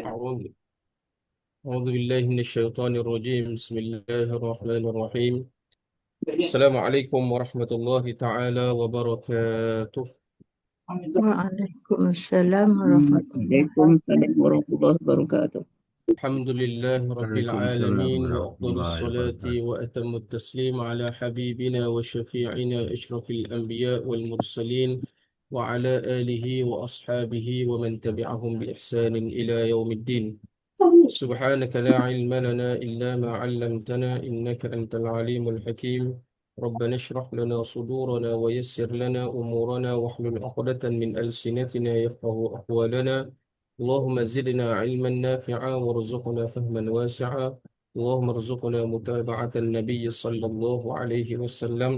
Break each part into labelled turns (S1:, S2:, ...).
S1: أعوذ أعوذ بالله من الشيطان الرجيم. بسم الله الرحمن الرحيم. السلام عليكم ورحمة الله تعالى وبركاته.
S2: Waalaikumsalam warahmatullahi
S3: Waalaikumsalam warahmatullahi wabarakatuh.
S1: الحمد لله رب
S4: Waalaikumsalam
S1: العالمين، وأفضل
S4: warahmatullahi
S1: الصلاة
S4: wabarakatuh.
S1: وأتم التسليم على حبيبنا وشفيعنا أشرف الأنبياء والمرسلين وعلى آله وأصحابه ومن تبعهم بإحسان إلى يوم الدين. سبحانك لا علم لنا إلا ما علمتنا إنك أنت العليم الحكيم. ربنا اشرح لنا صدورنا ويسر لنا أمورنا واحلل عقدة من ألسنتنا يفقه أقوالنا. اللهم زدنا علما نافعا وارزقنا فهما واسعا. اللهم ارزقنا متابعة النبي صلى الله عليه وسلم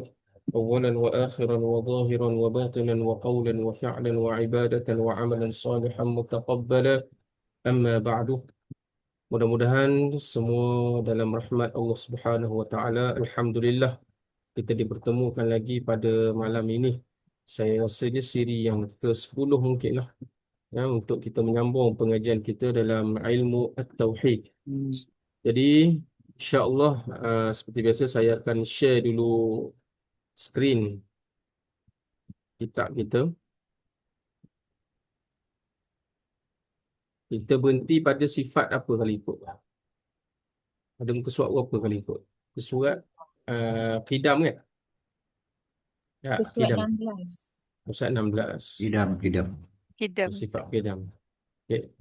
S1: أولا وآخرا وظاهرا وباطنا وقولا وفعلا وعبادة وعملا صالحا متقبلا. أما بعد. Mudah-mudahan semua dalam rahmat Allah Subhanahu Wa Taala. Alhamdulillah kita dipertemukan lagi pada malam ini. Saya rasa dia siri yang ke-10 mungkin lah, ya, untuk kita menyambung pengajian kita dalam ilmu At-Tauhid. Jadi insya-Allah, seperti biasa saya akan share dulu skrin kitab kita. Kita berhenti pada sifat apa kali ikut? Ada muka surat berapa kali ikut? Muka surat Qidam kan? Ya,
S2: Surat
S1: Qidam.
S2: 16.
S1: Muka 16.
S4: Idam.
S5: Kidam.
S1: Sifat Qidam. Okay.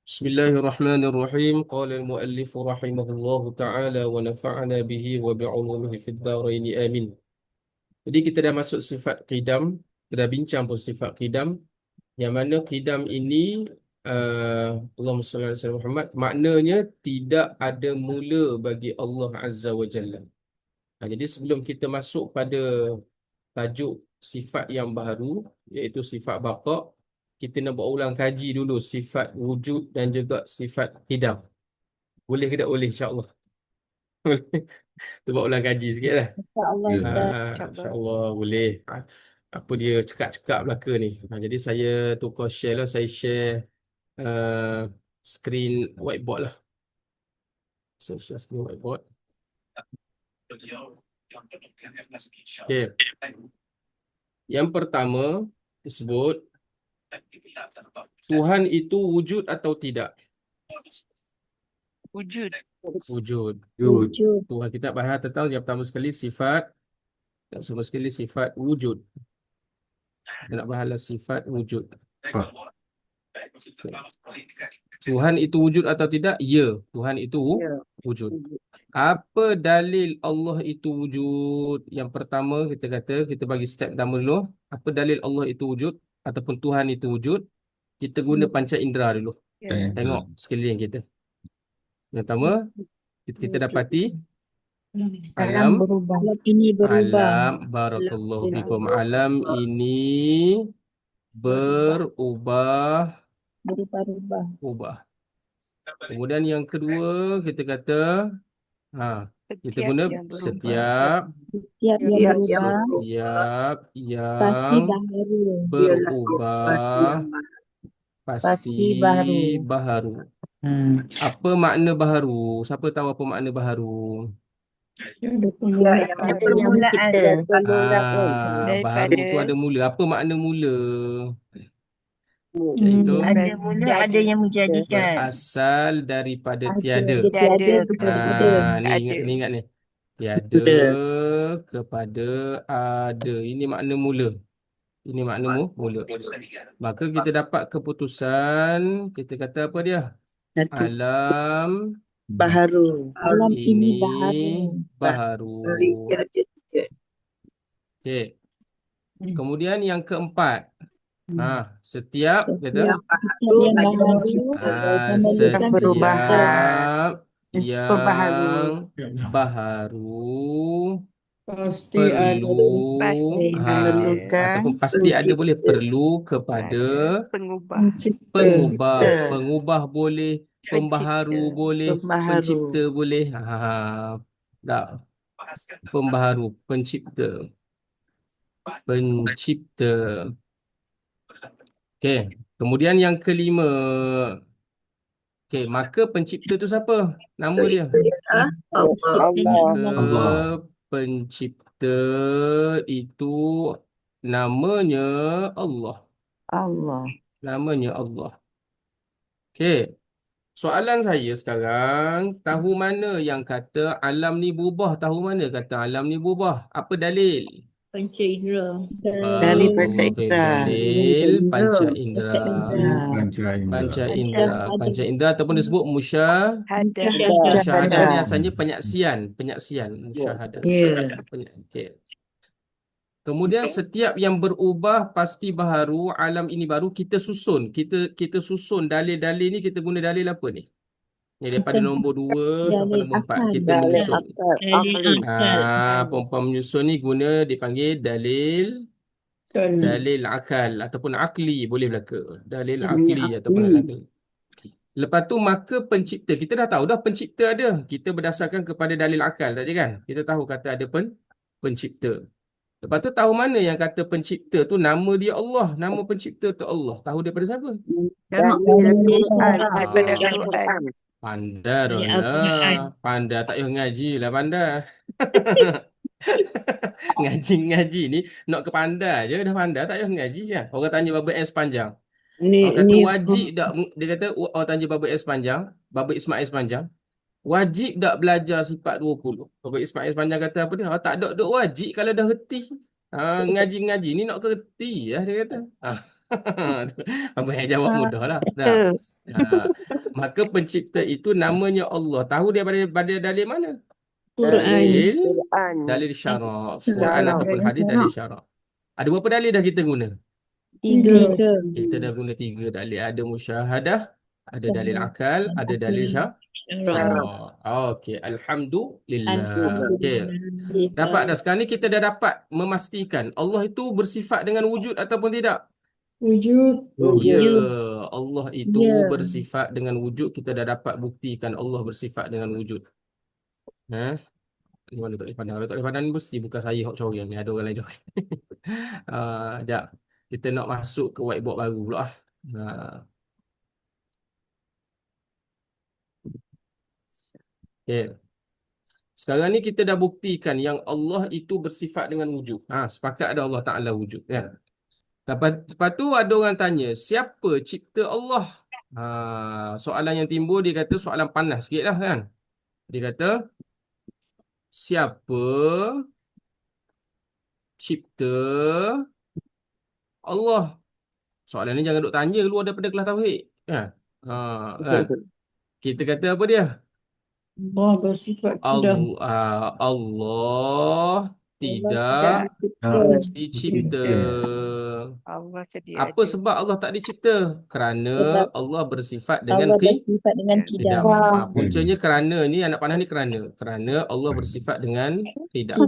S1: Bismillahirrahmanirrahim. Qala al-muallif rahimahullah ta'ala wa nafa'ana bihi wa bi'ulumihi fid dharain amin. Jadi kita dah masuk sifat Qidam. Kita dah bincang pun sifat Qidam. Yang mana Qidam ini Allahumma salli ala sayyidina Muhammad, maknanya tidak ada mula bagi Allah Azza wa Jalla. Jadi sebelum kita masuk pada tajuk sifat yang baru, iaitu sifat baqa, kita nak buat ulang kaji dulu sifat wujud dan juga sifat Qidam. Boleh ke tak boleh, insya-Allah? Boleh. Kita buat ulang kaji sikit lah.
S2: InsyaAllah
S4: Ya.
S2: Ustaz.
S1: InsyaAllah boleh. Apa dia cekak-cekak belaka ni. Jadi saya tukar share lah. Saya share screen whiteboard lah. Saya share screen whiteboard. Okay. Yang pertama disebut, Tuhan itu wujud atau tidak?
S5: Wujud.
S1: Wujud.
S2: Wujud.
S1: Tuhan, kita bahas tentang yang pertama sekali sifat. Yang pertama sekali sifat wujud. Kita nak bahas sifat wujud.
S4: Apa?
S1: Tuhan itu wujud atau tidak? Ya, Tuhan itu
S3: Ya.
S1: wujud. Apa dalil Allah itu wujud? Yang pertama kita kata, kita bagi step pertama dulu. Apa dalil Allah itu wujud ataupun Tuhan itu wujud? Kita guna panca indera dulu.
S5: Ya.
S1: Tengok sekeliling kita. Yang pertama, kita dapati
S2: Alam berubah. Alam ini berubah.
S1: alam, barakallahu fikum. Alam ini berubah.
S2: Berubah-ubah.
S1: Kemudian yang kedua kita kata, kita
S5: Setiap
S1: guna
S5: yang berubah.
S1: setiap
S2: Setiap yang berubah
S1: setiap
S2: pasti
S1: yang
S2: baharu.
S1: berubah pasti
S2: baharu.
S1: baharu. Apa makna baharu? Siapa tahu apa makna baharu?
S2: Ada permulaan.
S1: Baharu tu ada mula. Apa makna mula? Iaitu
S2: Ada mula, ada yang menjadikan.
S1: berasal daripada tiada.
S2: Tiada kepada ada.
S1: Ni ingat ni. Tiada kepada ada. Ini makna mula. Ini makna mula. Maka kita dapat keputusan, kita kata apa dia? Alam
S3: Baharu.
S2: Alam ini
S1: ini baharu. Okey. Kemudian yang keempat. Setiap kata
S2: yang baharu
S1: setiap
S3: perubahan.
S1: yang baharu
S3: Pasti
S1: perlu
S5: Pasti
S1: ataupun pasti ada, boleh perlu kepada
S5: pengubah.
S1: pengubah boleh, pembaharu boleh, pencipta boleh. Tak. Pembaharu, pencipta. Okey. Kemudian yang kelima. Okey, maka pencipta tu siapa? Nama dia.
S3: Allah.
S1: Maka
S2: Allah.
S1: pencipta itu namanya Allah.
S3: Allah.
S1: Namanya Allah. Okey. Soalan saya sekarang, tahu mana yang kata alam ni berubah? Tahu mana kata alam ni berubah? Apa dalil?
S2: Panca indera.
S3: Dari panca
S1: Barakallahu fiik.
S3: indera.
S1: Dalil panca indera.
S2: Panca indera.
S1: Panca indera. Panca indera ataupun disebut
S5: Ada.
S1: musyahadah ni
S3: Musyahadah.
S1: asalnya penyaksian. Penyaksian. Musyahadah.
S3: Ya.
S1: Okey. Kemudian setiap yang berubah pasti baharu, alam ini baru kita susun. Kita susun dalil-dalil ni, kita guna dalil apa ni? Ni daripada nombor 2 sampai nombor 4 kita menyusun. Perempuan menyusun ni guna dipanggil dalil akal ataupun akli, boleh belaka. Dalil akli ataupun akli. Lepas tu maka pencipta, kita dah tahu dah pencipta ada. Kita berdasarkan kepada dalil akal tadi kan. Kita tahu kata ada pencipta. Lepas tu tahu mana yang kata pencipta tu nama dia Allah, nama pencipta tu Allah. Tahu daripada siapa?
S5: Daripada Quran.
S1: Pandai Rona. Pandai tak payah ngaji lah pandai. Ngaji ni nak ke pandai je dah pandai tak payah ngaji kan. Orang tanya Baba S panjang. Orang kata wajib tak, dia kata orang tanya Baba S panjang, Baba Ismail panjang. Wajib tak belajar sifat 20? Baba Ismail panjang kata apa dia? Tak ada wajib kalau dah reti. Ngaji-ngaji ni nak kerti lah dia kata. Abang yang jawab mudah lah. Nah. Maka pencipta itu namanya Allah. Tahu dia daripada dalil mana? Dalil syarak. Quran ataupun hadis dalil syarak. Ada berapa dalil dah kita guna?
S2: 3.
S1: Kita dah guna 3 dalil. Ada musyahadah, ada dalil akal, ada dalil syarak. Okey, alhamdulillah. Okey. Dapat dah sekarang ni kita dah dapat memastikan Allah itu bersifat dengan wujud ataupun tidak?
S2: Wujud.
S1: Ya, Allah itu bersifat dengan wujud. Kita dah dapat buktikan Allah bersifat dengan wujud. Di mana tak boleh pandang? Kalau tak boleh pandang ni mesti bukan saya hok corang ni. Ada orang lain joget. Sekejap. Kita nak masuk ke whiteboard baru pula. Okay. Sekarang ni kita dah buktikan yang Allah itu bersifat dengan wujud. Sepakat ada Allah Ta'ala wujud. Ya. Lepas tu ada orang tanya, siapa cipta Allah? Soalan yang timbul, dia kata soalan panas sikit lah kan. Dia kata, siapa cipta Allah? Soalan ni jangan duk tanya keluar daripada kelas tauhid. Kan? Kan? Kita kata apa dia?
S2: Allah bersifat tidak.
S1: Allah tidak dicipta.
S5: Allah sedia
S1: Apa
S5: ada.
S1: sebab Allah tak dicipta? Kerana Allah bersifat dengan qidam. Puncanya kerana ni, anak panah ni kerana Allah bersifat dengan qidam.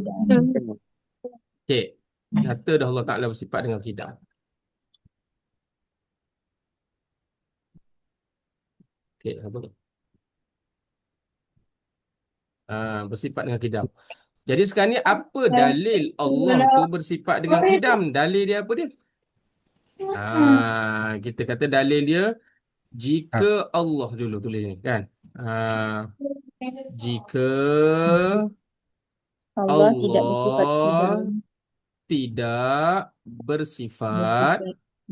S1: Okey. Nyata dah Allah Ta'ala bersifat dengan qidam. Okey, apa tu? Bersifat dengan qidam. Jadi sekarang ni apa dalil Allah tu bersifat dengan qidam? Dalil dia apa dia? Kita kata dalil dia jika Allah dulu tulis ni kan. Jika Allah tidak bersifat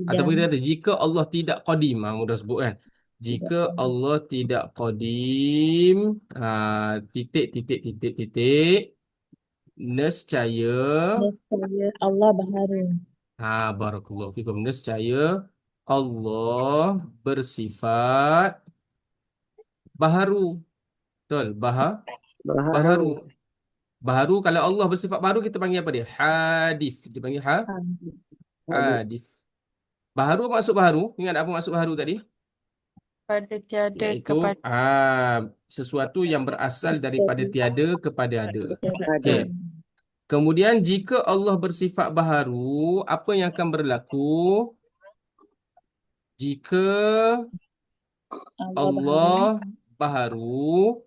S1: ataupun kita kata jika Allah tidak qadim, mudah sebut kan. Jika Allah tidak qadim, titik, nescaya
S2: Allah baharu.
S1: Barakallahu fikum. Nescaya Allah bersifat baharu. Betul? Baharu. Baharu, kalau Allah bersifat baharu kita panggil apa dia? Hadis. Dia panggil hadis. Baharu apa maksud baharu? Ingat apa maksud baharu tadi?
S5: Pada tiada
S1: Iaitu
S5: kepada
S1: sesuatu yang berasal daripada tiada kepada ada. Okey. Kemudian jika Allah bersifat baharu, apa yang akan berlaku? Jika Allah baharu,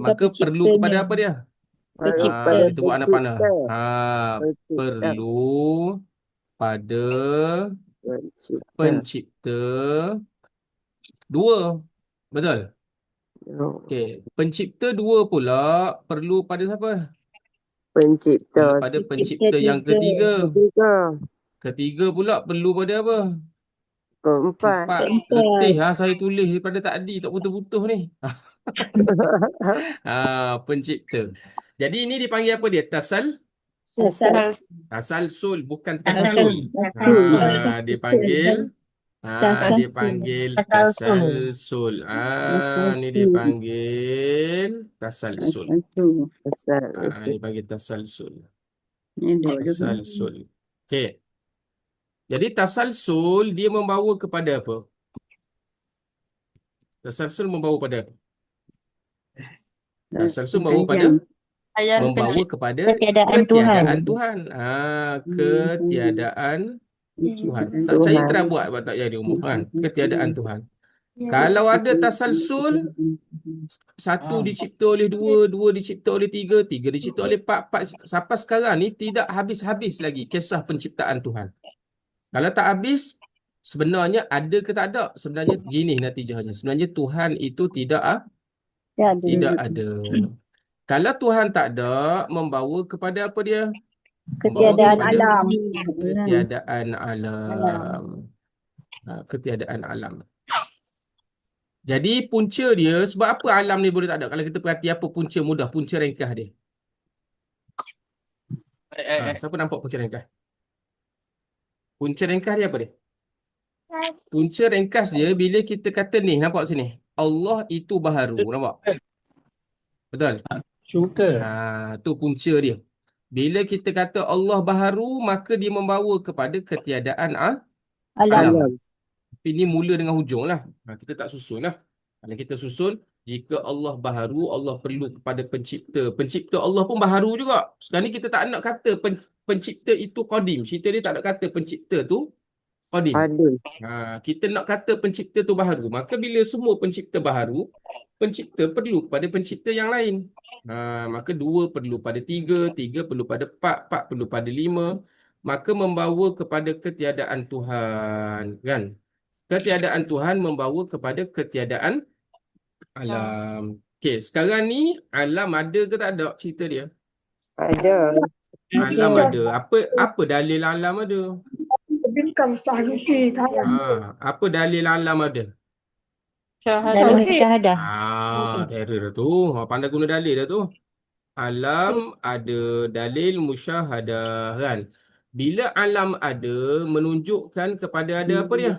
S1: maka perlu kepada apa dia? Kita buat anak panah. Perlu pada
S3: Pencipta.
S1: Pencipta. Dua. Betul?
S3: Oh.
S1: Okey. Pencipta dua pula perlu pada siapa?
S3: Pencipta.
S1: Perlu pada pencipta yang ketiga.
S3: Ketiga.
S1: Ketiga pula perlu pada apa?
S3: Keempat.
S1: Empat. Letih saya tulis daripada tadi tak putus-putus ni. Pencipta. Jadi ini dipanggil apa dia? Tasalsul, bukan tasalsul. Dipanggil tasalsul. Ni dipanggil tasalsul. Dipanggil tasalsul. Tasalsul. Okey. Jadi tasalsul dia membawa kepada apa? Tasalsul membawa pada apa? Tasalsul membawa pada membawa kepada ketiadaan Tuhan. Ketiadaan Tuhan. Tak percaya terang buat tak jadi umum kan? Ketiadaan Tuhan. Kalau ada tasalsul, satu dicipta oleh dua, dua dicipta oleh tiga, tiga dicipta oleh empat, empat sampai sekarang ni tidak habis-habis lagi kisah penciptaan Tuhan. Kalau tak habis, sebenarnya ada ke tak ada? Sebenarnya gini natijahnya. Sebenarnya Tuhan itu tidak ada. Kalau Tuhan tak ada, membawa kepada apa dia?
S2: Ketiadaan alam.
S1: Ketiadaan alam. Ketiadaan alam. Jadi punca dia, sebab apa alam ni boleh tak ada? Kalau kita perhati apa punca mudah, punca ringkas dia. Siapa nampak punca ringkas? Punca ringkas dia apa dia? Punca ringkas dia bila kita kata ni, nampak sini. Allah itu baharu, nampak? Betul? Tu punca dia. Bila kita kata Allah baharu, maka dia membawa kepada ketiadaan alam. Tapi ini mula dengan hujung lah. Kita tak susun lah. Kalau kita susun, jika Allah baharu, Allah perlu kepada pencipta. Pencipta Allah pun baharu juga. Sekarang ni kita tak nak kata pencipta itu qadim. Cerita dia tak nak kata pencipta tu qadim. Kita nak kata pencipta tu baharu. Maka bila semua pencipta baharu, pencipta perlu kepada pencipta yang lain. Maka dua perlu pada tiga, tiga perlu pada empat, empat perlu pada lima. Maka membawa kepada ketiadaan Tuhan. Kan? Ketiadaan Tuhan membawa kepada ketiadaan alam. Okey, sekarang ni alam ada ke tak ada cerita dia?
S3: Ada.
S1: Alam ada. Apa dalil alam ada? Apa dalil alam ada?
S2: Syahadah.
S1: Terror dah tu. Pandai guna dalil dah tu. Alam ada dalil musyahadah kan. Bila alam ada menunjukkan kepada ada apa dia?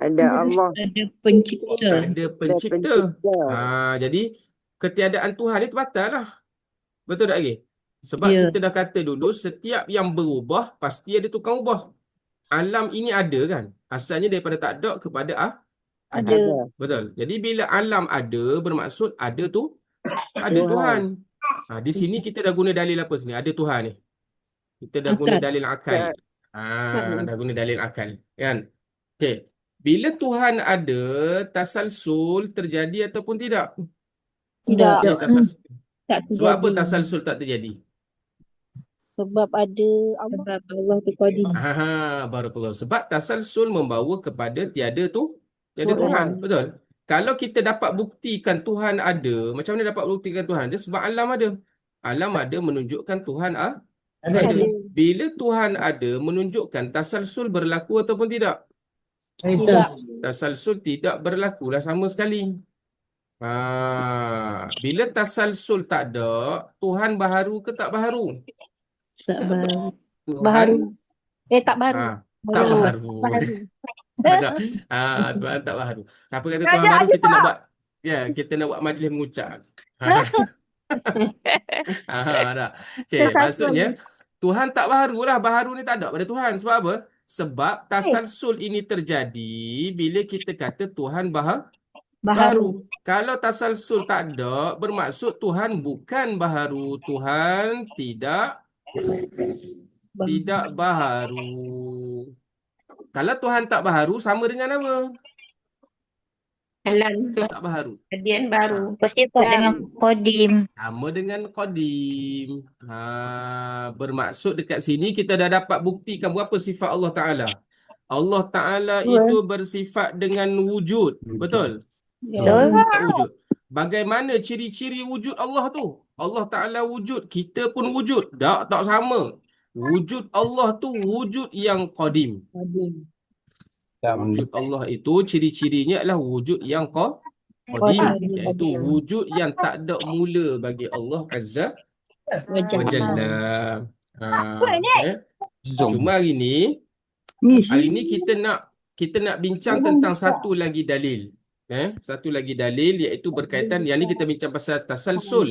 S3: Ada Allah.
S2: Ada pencipta.
S1: Ada pencipta. Jadi ketiadaan Tuhan ni terbatal lah. Betul tak lagi? Sebab kita dah kata dulu setiap yang berubah pasti ada tukang ubah. Alam ini ada kan? Asalnya daripada tak ada kepada ada. Betul. Jadi bila alam ada bermaksud ada tu ada Tuhan. Di sini kita dah guna dalil apa sini? Ada Tuhan ni. Kita dah guna dalil akal. Dah guna dalil akal. Kan? Okey. Bila Tuhan ada, tasalsul terjadi ataupun tidak?
S2: Tidak.
S1: Sebab apa tasalsul tak terjadi?
S2: Sebab ada Allah. Sebab Allah tu qadim.
S1: Barakallah. Sebab tasalsul membawa kepada tiada Tuhan. Betul? Kalau kita dapat buktikan Tuhan ada, macam mana dapat buktikan Tuhan ada? Sebab alam ada. Alam ada menunjukkan Tuhan ada. Bila Tuhan ada, menunjukkan tasalsul berlaku ataupun tidak?
S2: Tidak.
S1: Tasalsul tidak berlaku lah sama sekali. Bila tasalsul tak ada, Tuhan baharu ke tak baharu?
S2: Tak baharu.
S1: Tuhan,
S2: baharu. Tak baharu.
S1: Tak baharu. Tuhan tak baharu. Siapa kata Tuhan baharu, kita nak buat kita nak buat majlis mengucap. Okey, maksudnya Tuhan tak baharu lah. Baharu ni tak ada pada Tuhan. Sebab apa? Sebab tasalsul ini terjadi bila kita kata Tuhan baharu. Kalau tasalsul tak ada, bermaksud Tuhan bukan baharu. Tuhan tidak baharu. Kalau Tuhan tak baharu, sama dengan apa? Tak baharu.
S5: Kejadian baru.
S2: Bersifat dengan qadim.
S1: Sama dengan qadim. Bermaksud dekat sini kita dah dapat buktikan berapa sifat Allah Ta'ala. Allah Ta'ala itu bersifat dengan wujud. Betul?
S5: Betul.
S1: Sifat wujud. Bagaimana ciri-ciri wujud Allah tu? Allah Ta'ala wujud, kita pun wujud. Tak sama. Wujud Allah tu wujud yang qadim. Wujud Allah itu ciri-cirinya adalah wujud yang qadim, iaitu wujud yang tak ada mula bagi Allah Azza wa Jalla. Okay. Cuma hari ni kita nak bincang tentang satu lagi dalil. Satu lagi dalil iaitu berkaitan, yang ni kita bincang pasal tasalsul.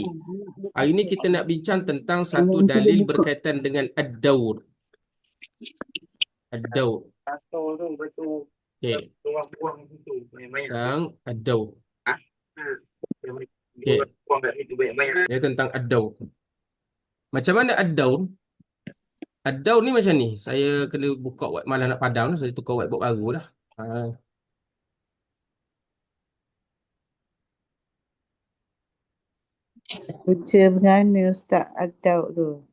S1: Hari ni kita nak bincang tentang satu dalil berkaitan dengan ad-daur. Ad-daur. Okey. Tentang ad-daur. Okey. Dia tentang ad-daur. Macam mana ad-daur? Ad-daur ni macam ni. Saya kena buka malah nak padam, saya tukar whiteboard baru lah.
S2: Baca mana Ustaz Ad-Daud tu?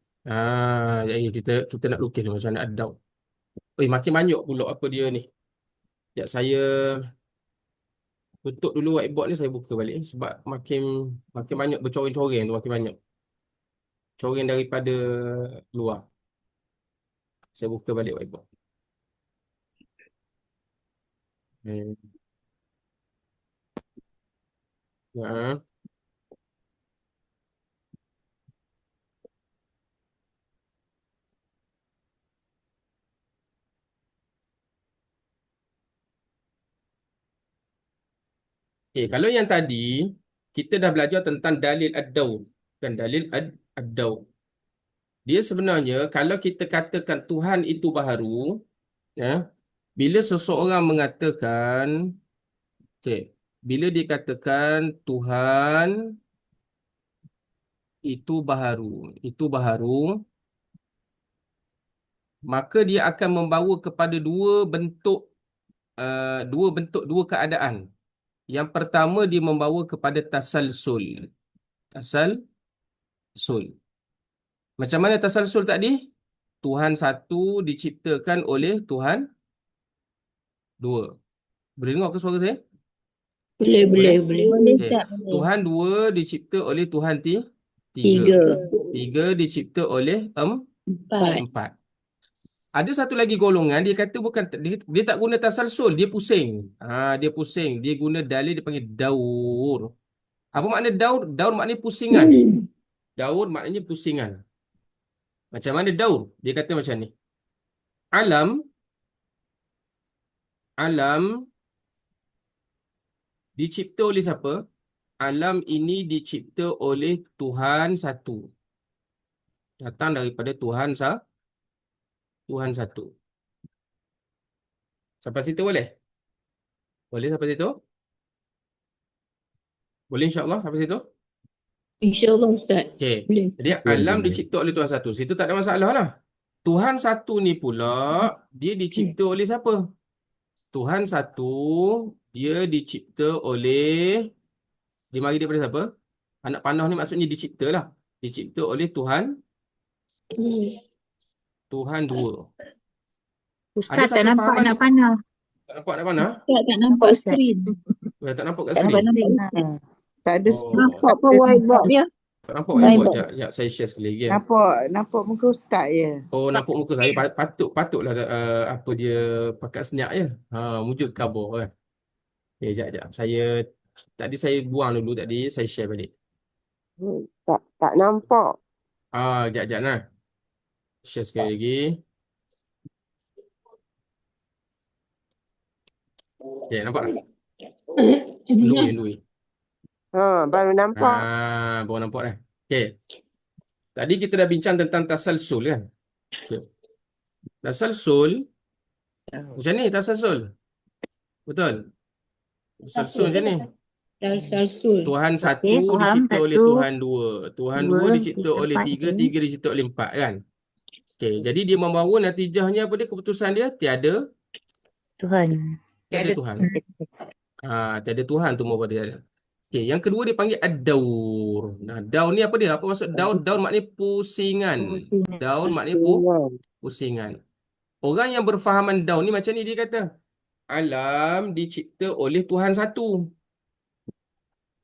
S1: Kita nak lukis ni macam mana ad-daur. Makin banyak pula apa dia ni. Sekejap saya tutup dulu whiteboard ni, saya buka balik sebab makin banyak bercoreng-coreng tu, makin banyak coreng daripada luar. Saya buka balik whiteboard. Ya. Kalau yang tadi kita dah belajar tentang dalil ad-daur. Kan, dalil ad-daur. Dia sebenarnya kalau kita katakan Tuhan itu baharu, bila seseorang mengatakan, bila dikatakan Tuhan itu baharu, maka dia akan membawa kepada dua keadaan. Yang pertama, dia membawa kepada tasalsul. Macam mana tasalsul tadi? Tuhan satu diciptakan oleh Tuhan dua. Boleh dengar ke suara saya?
S5: Boleh.
S1: Okay. Tuhan dua dicipta oleh Tuhan tiga. Tiga dicipta oleh empat. Ada satu lagi golongan, dia kata dia tak guna tasalsul, dia pusing. Dia guna dalil, dia panggil daur. Apa makna daur? Daur maknanya pusingan. Daur maknanya pusingan. Macam mana daur? Dia kata macam ni. Alam dicipta oleh siapa? Alam ini dicipta oleh Tuhan satu. Datang daripada Tuhan satu. Sampai situ boleh? Boleh sampai situ? Boleh insya-Allah sampai situ?
S5: InsyaAllah Ustaz.
S1: Okey. Jadi alam dicipta oleh Tuhan satu. Situ tak ada masalah lah. Tuhan satu ni pula, dia dicipta oleh siapa? Tuhan satu, dia dicipta oleh, dia mari daripada siapa? Anak panah ni maksudnya dicipta lah. Dicipta oleh Tuhan dua.
S5: Ustaz tak nampak anak panah.
S1: Tak nampak anak panah?
S5: Ustaz tak nampak skrin.
S1: Tak nampak kat skrin?
S2: Tak ada
S5: Nampak apa whiteboard dia?
S1: Tak nampak whiteboard. Sekejap, saya share sekali lagi.
S2: nampak muka Ustaz je.
S1: Nampak muka saya. Patutlah apa dia pakai senyap je. Wujud khabar kan. Sekejap. Tadi saya buang dulu tadi. Saya share balik.
S3: Tak nampak.
S1: Sekejap lah. Share sekali lagi. Nampak tak? Lui.
S3: Baru nampak.
S1: Baru nampak dah. Tadi kita dah bincang tentang tasalsul kan? Tasalsul. Macam ni tasalsul. Betul? Tasalsul macam ni. Tuhan satu dicipta oleh Tuhan dua. Tuhan dua dicipta oleh tiga dicipta oleh empat kan? Jadi dia membawa natijahnya apa dia? Keputusan dia tiada
S5: Tuhan.
S1: Tiada Tuhan. Tiada Tuhan tu membawa dia. Yang kedua dia panggil ad-daur. Daur ni apa dia? Apa maksud daur? Daur maknanya pusingan. Daur maknanya pusingan. Orang yang berfahaman daun ni macam ni dia kata. Alam dicipta oleh Tuhan satu.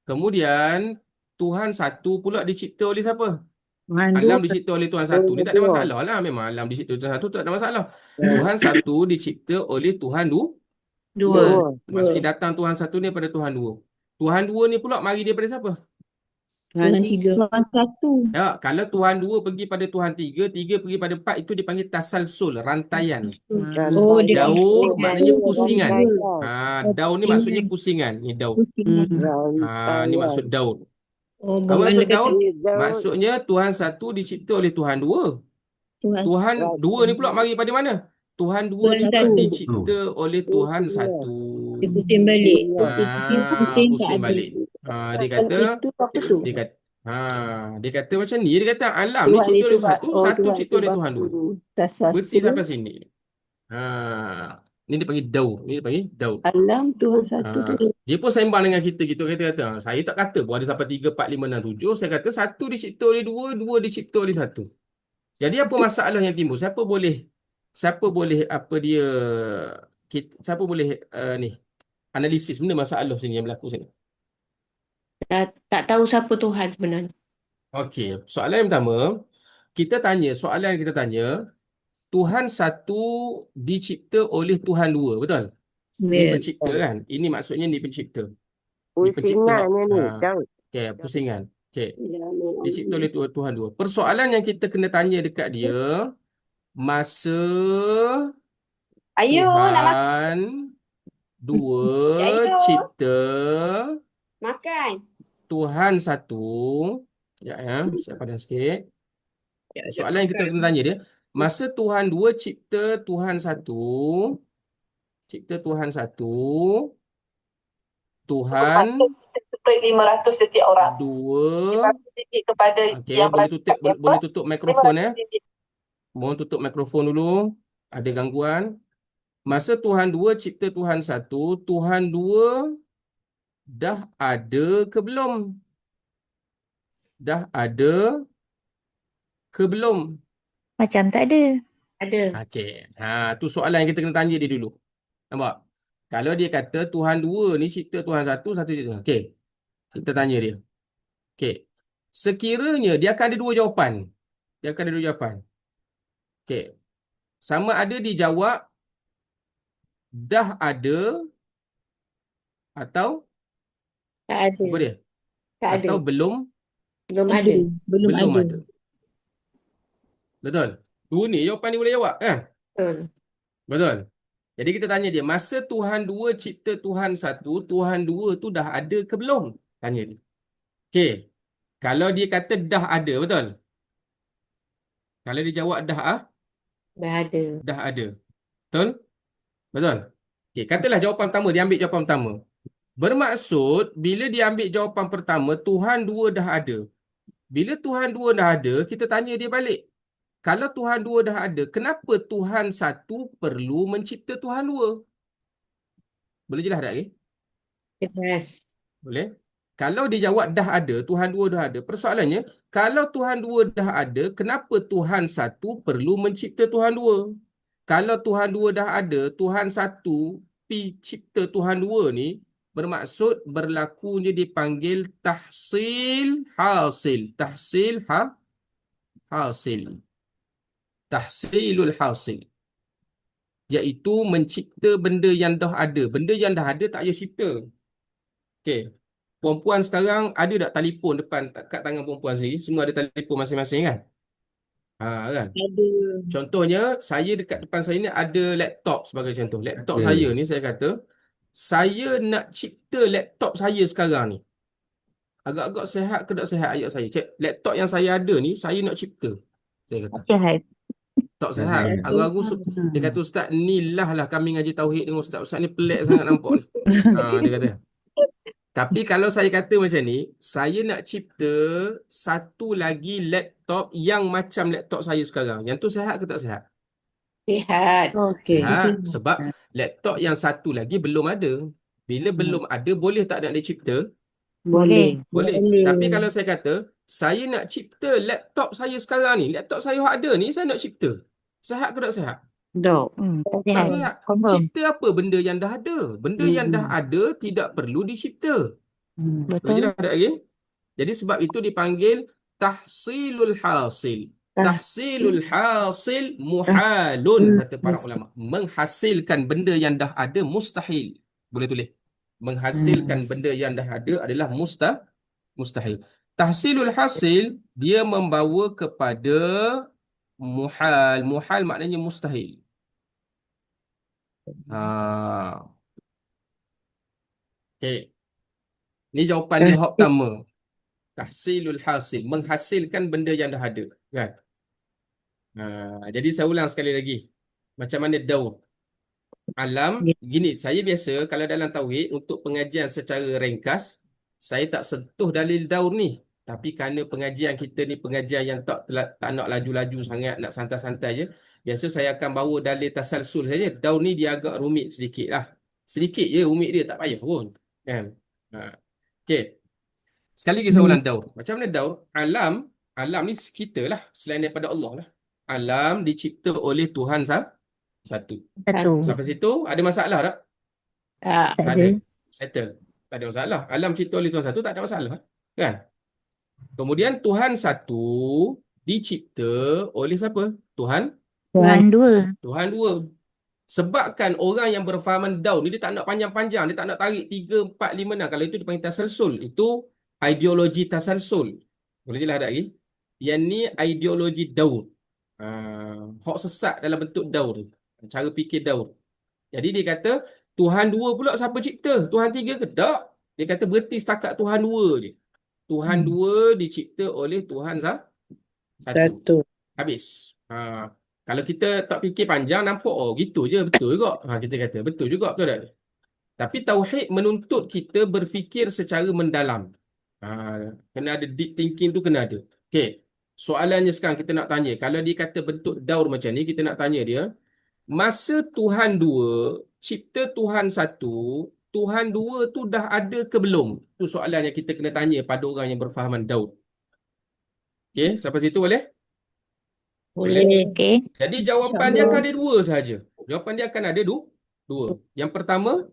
S1: Kemudian Tuhan satu pula dicipta oleh siapa?
S2: Tuhan
S1: Alam
S2: dua.
S1: dicipta oleh Tuhan
S3: Yang
S1: satu. Ni tak ada
S3: kedua.
S1: masalah lah. Memang alam dicipta oleh Tuhan satu tak ada masalah. Tuhan satu dicipta oleh Tuhan dua.
S5: Dua.
S3: Dua.
S1: Maksudnya datang Tuhan satu ni daripada Tuhan dua. Tuhan dua ni pula mari daripada siapa?
S2: Tuhan
S5: Tuhan
S2: tiga.
S5: tiga. Tuhan satu.
S1: Ya, kalau Tuhan dua pergi pada Tuhan tiga, tiga pergi pada empat, itu dipanggil tasalsul, rantaian.
S5: Oh, dia
S1: Daur
S3: Rantaian.
S1: maknanya
S3: Rantaian.
S1: pusingan.
S3: Rantaian.
S1: Daur ni maksudnya pusingan. Ni daur.
S5: pusingan.
S1: Ni maksud daur.
S5: Oh,
S1: Apa maksud daur?
S3: Daud.
S1: Maksudnya Tuhan satu dicipta oleh Tuhan dua.
S5: Tuhan
S1: Tuhan
S3: Right.
S1: dua ni pula mari pada mana? Tuhan dua
S5: Tuhan
S1: ni pula
S5: satu.
S1: dicipta oleh Tuhan satu.
S5: dia pusing balik.
S1: Pusing
S5: tak
S1: balik.
S5: ada.
S1: Dia kata
S5: Itu apa tu?
S1: dia kata macam ni, dia kata alam ni cipta oleh satu, satu cipta oleh Tuhan dua. Berti sampai sini. Ni dia panggil daur. Ni dia panggil daur.
S5: Alam Tuhan satu tu.
S1: Dia pun sembang dengan kita gitu. Kata, saya tak kata pun ada sampai 3, 4, 5, 6, 7. Saya kata satu dicipta oleh dua, dua dicipta oleh satu. Jadi apa masalah yang timbul? Siapa boleh apa dia siapa boleh ni analisis benda masalah sini yang berlaku sini.
S5: Tak tahu siapa Tuhan sebenarnya.
S1: Okey, soalan yang pertama, soalan yang kita tanya, Tuhan satu dicipta oleh Tuhan dua, betul? Ni pencipta kan? Ini maksudnya ni pencipta.
S3: Pusingannya ni. Daud.
S1: Okey, pusingan. Okey. Dicipta oleh Tuhan dua. Persoalan yang kita kena tanya dekat dia, masa Tuhan dua cipta
S5: Makan.
S1: Tuhan satu. Ya, siap padan sikit. Soalan yang kita kena tanya dia, masa Tuhan dua cipta Tuhan satu, Tuhan
S4: 500 setiap orang.
S1: dua.
S4: 500 ringgit kepada
S1: Okey,
S4: yang
S1: boleh tutup mikrofon ya. Mohon tutup mikrofon dulu. Ada gangguan. Masa Tuhan dua cipta Tuhan satu, Tuhan dua dah ada ke belum? Dah ada ke belum?
S5: Macam tak ada. Ada.
S1: Okey. Tu soalan yang kita kena tanya dia dulu. Nampak? Kalau dia kata Tuhan dua ni cipta Tuhan satu, satu cipta. Okey. Kita tanya dia. Okey. Sekiranya dia akan ada dua jawapan. Okey. Sama ada dijawab dah ada atau
S5: Tak ada.
S1: apa dia?
S5: Tak ada.
S1: Atau belum
S5: Belum ada. Belum ada.
S1: Betul? Dua ni jawapan dia boleh jawab kan? Betul. Jadi kita tanya dia, masa Tuhan dua cipta Tuhan satu, Tuhan dua tu dah ada ke belum? Tanya dia. Okey. Kalau dia kata dah ada, betul? Kalau dia jawab dah
S5: ada.
S1: dah ada. Betul? Betul? Okey, katalah jawapan pertama, dia ambil jawapan pertama. Bermaksud, bila dia ambil jawapan pertama, Tuhan dua dah ada. Bila Tuhan dua dah ada, kita tanya dia balik. Kalau Tuhan dua dah ada, kenapa Tuhan satu perlu mencipta Tuhan dua? Boleh jelas tak?
S5: Yes.
S1: Boleh? Kalau dia jawab dah ada, Tuhan dua dah ada. Persoalannya, kalau Tuhan dua dah ada, kenapa Tuhan satu perlu mencipta Tuhan dua? Kalau Tuhan dua dah ada, Tuhan satu pi cipta Tuhan dua ni, bermaksud berlakunya dipanggil tahsil hasil. Hasil. Tahsilul hasil. Iaitu mencipta benda yang dah ada. Benda yang dah ada tak payah cipta. Okey. Perempuan sekarang ada tak telefon depan kat tangan perempuan sendiri? Semua ada telefon masing-masing kan? Kan?
S5: Ada.
S1: Contohnya, saya dekat depan saya ni ada laptop sebagai contoh. Laptop saya ni saya kata, saya nak cipta laptop saya sekarang ni. Agak-agak sihat ke tak sihat ayat saya? Cek, laptop yang saya ada ni, saya nak cipta. Saya kata.
S5: Sihat.
S1: Tak sihat. Aku dia kata, Ustaz, ni lah kami ngaji tauhid dengan Ustaz. Ustaz ni pelik sangat nampak ni. Dia kata. Tapi kalau saya kata macam ni, saya nak cipta satu lagi laptop yang macam laptop saya sekarang. Yang tu sihat ke tak sihat?
S5: Sihat.
S1: Sihat. Sebab laptop yang satu lagi belum ada. Bila belum ada, boleh tak nak dicipta?
S5: Boleh.
S1: Tapi kalau saya kata, saya nak cipta laptop saya sekarang ni, laptop saya yang ada ni, saya nak cipta. Sihat ke tak sihat?
S3: Dok.
S2: Tak
S1: Tak
S2: sihat.
S1: sihat.
S2: Confirm.
S1: Cipta apa benda yang dah ada? Benda yang dah ada tidak perlu dicipta. Boleh
S2: Betul.
S1: jelas tak lagi? Jadi sebab itu dipanggil tahsilul hasil. Tahsilul hasil muhalun, kata para ulama. Menghasilkan benda yang dah ada mustahil. Boleh tulis. Menghasilkan benda yang dah ada adalah mustahil. Tahsilul hasil, dia membawa kepada muhal. Muhal maknanya mustahil. Okay. Ni jawapan dia hak pertama. Tahsilul hasil. Menghasilkan benda yang dah ada. Kan? Jadi saya ulang sekali lagi. Macam mana daur? Alam, gini, saya biasa kalau dalam tauhid untuk pengajian secara ringkas, saya tak sentuh dalil daur ni. Tapi kerana pengajian kita ni pengajian yang tak nak laju-laju sangat, nak santai-santai je, biasa saya akan bawa dalil tasalsul saja. Daur ni dia agak rumit sedikit lah. Sedikit je rumit dia, tak payah pun. Kan? Okay. Sekali lagi saya ulang daur. Macam mana daur? Alam ni kita lah, selain daripada Allah lah. Alam dicipta oleh Tuhan satu. Sampai situ ada masalah tak?
S2: Tak
S1: ada.
S2: ada.
S1: Settle. Tak ada masalah. Alam dicipta oleh Tuhan satu, tak ada masalah. Kan? Kemudian Tuhan satu dicipta oleh siapa? Tuhan
S2: Dua.
S1: Tuhan dua. Sebabkan orang yang berfahaman daur ni dia tak nak panjang-panjang, dia tak nak tarik 3, 4, 5, 6. Kalau itu dipanggil tasalsul. Itu ideologi tasalsul. Boleh jelas tak lagi? Yang ni ideologi daur. Hak sesat dalam bentuk daur. Cara fikir daur. Jadi dia kata, Tuhan dua pula siapa cipta? Tuhan tiga ke? Tak. Dia kata berhenti setakat Tuhan dua je. Tuhan dua dicipta oleh Tuhan satu. Habis. Kalau kita tak fikir panjang, nampak, oh gitu je, betul juga. Kita kata, betul juga, betul tak? Tapi tauhid menuntut kita berfikir secara mendalam. Kena ada deep thinking tu, kena ada. Okay. Soalannya sekarang kita nak tanya, kalau dia kata bentuk daur macam ni, kita nak tanya dia, masa Tuhan dua, cipta Tuhan satu, Tuhan dua tu dah ada ke belum? Tu soalan yang kita kena tanya pada orang yang berfahaman daur. Okay, sampai situ boleh?
S2: Boleh. Okay.
S1: Jadi jawapan dia akan ada dua sahaja. Jawapan dia akan ada dua. Yang pertama,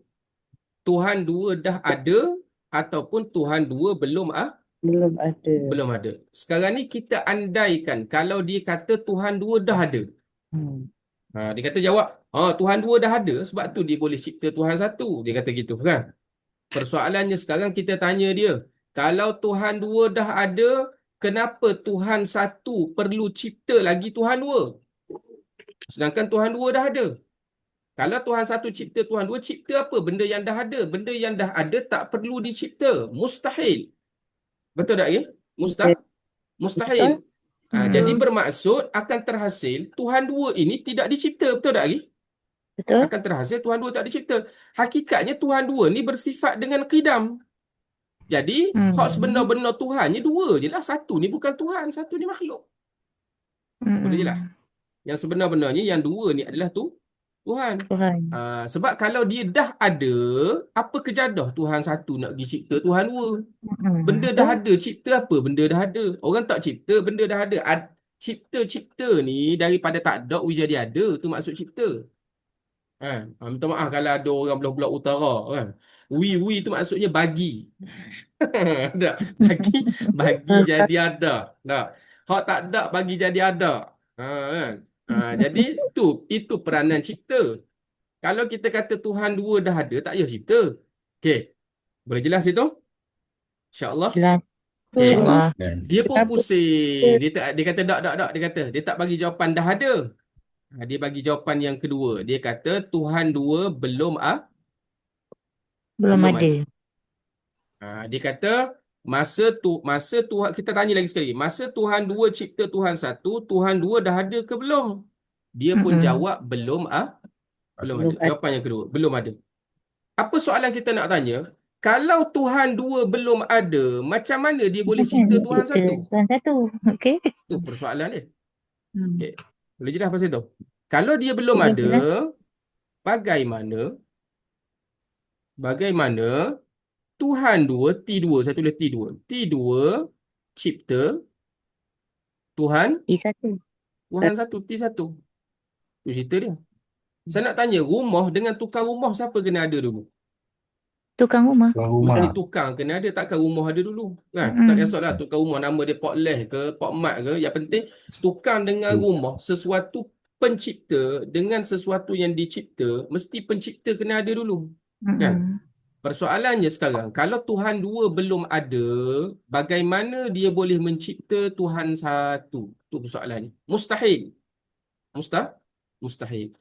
S1: Tuhan dua dah ada ataupun Tuhan dua belum ada. Sekarang ni kita andaikan kalau dia kata Tuhan dua dah ada. Dia kata jawab, Tuhan dua dah ada, sebab tu dia boleh cipta Tuhan satu. Dia kata gitu kan. Persoalannya sekarang kita tanya dia, kalau Tuhan dua dah ada, kenapa Tuhan satu perlu cipta lagi Tuhan dua? Sedangkan Tuhan dua dah ada. Kalau Tuhan satu cipta Tuhan dua, cipta apa? Benda yang dah ada. Benda yang dah ada tak perlu dicipta. Mustahil. Betul tak ya? Mustahil. Jadi bermaksud akan terhasil Tuhan dua ini tidak dicipta. Betul tak lagi?
S2: Betul.
S1: Akan terhasil Tuhan dua tak dicipta. Hakikatnya Tuhan dua ni bersifat dengan qidam. Jadi hak sebenar-benar Tuhannya dua je lah. Satu ni bukan Tuhan, satu ni makhluk. Boleh je lah. Yang sebenar-benarnya yang dua ni adalah Tuhan. Sebab kalau dia dah ada, apa kejadah Tuhan satu nak pergi cipta Tuhan dua? Benda dah ada, cipta apa? Benda dah ada. Orang tak cipta, benda dah ada. Cipta ni daripada tak ada, jadi ada. Tu maksud cipta. Minta maaf kalau ada orang belah-belah utara kan. Wi tu maksudnya bagi. Tak? Bagi jadi ada. Tak? Hak tak ada bagi jadi ada. Kan? Jadi itu peranan cipta. Kalau kita kata Tuhan dua dah ada, tak payah cipta. Okey. Boleh jelas itu? InsyaAllah.
S2: Jelas.
S1: Okay. Dia pun
S3: Kenapa?
S1: pusing. Dia kata tak. Dia kata dia tak bagi jawapan dah ada. Dia bagi jawapan yang kedua. Dia kata Tuhan dua belum
S2: ada.
S1: Dia kata masa Tuhan, kita tanya lagi sekali. Masa Tuhan dua cipta Tuhan satu, Tuhan dua dah ada ke belum? Dia pun jawab belum ada. Jawapan yang kedua, belum ada. Apa soalan kita nak tanya? Kalau Tuhan dua belum ada, macam mana dia boleh cipta Tuhan satu?
S2: Tuhan satu. Okey.
S1: Itu persoalan dia. Okay. Boleh jelas pasal tu? Kalau dia belum
S2: Boleh
S1: ada,
S2: jelas.
S1: bagaimana Tuhan dua, T2, saya tulis T2. T2 cipta Tuhan
S2: T1.
S1: Tuhan satu, T1. Itu cerita dia. Saya nak tanya, rumah dengan tukang rumah siapa kena ada dulu?
S2: Tukang rumah.
S1: Mesti
S6: Rumah.
S1: tukang kena ada, takkan rumah ada dulu kan? Tak
S2: Mm-mm.
S1: kisahlah tukang rumah nama dia Pak Leh ke Pak Mat ke, yang penting tukang dengan rumah, sesuatu pencipta dengan sesuatu yang dicipta, mesti pencipta kena ada dulu kan?
S2: Mm-mm.
S1: Persoalannya sekarang, kalau Tuhan dua belum ada, bagaimana dia boleh mencipta Tuhan satu? Itu persoalannya. Mustahil. Mustahil.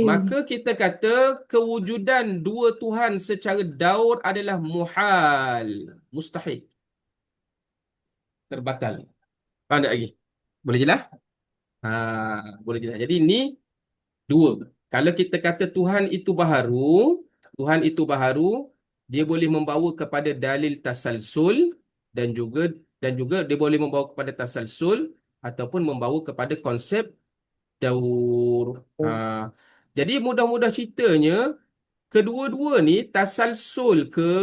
S1: Maka kita kata kewujudan dua Tuhan secara daur adalah muhal. Mustahil. Terbatal. Faham tak lagi? Boleh jelas? Boleh jelas. Jadi ni dua. Kalau kita kata Tuhan itu baharu, dia boleh membawa kepada dalil tasalsul dan juga dia boleh membawa kepada tasalsul ataupun membawa kepada konsep daur. Jadi mudah-mudah ceritanya kedua-dua ni tasalsul ke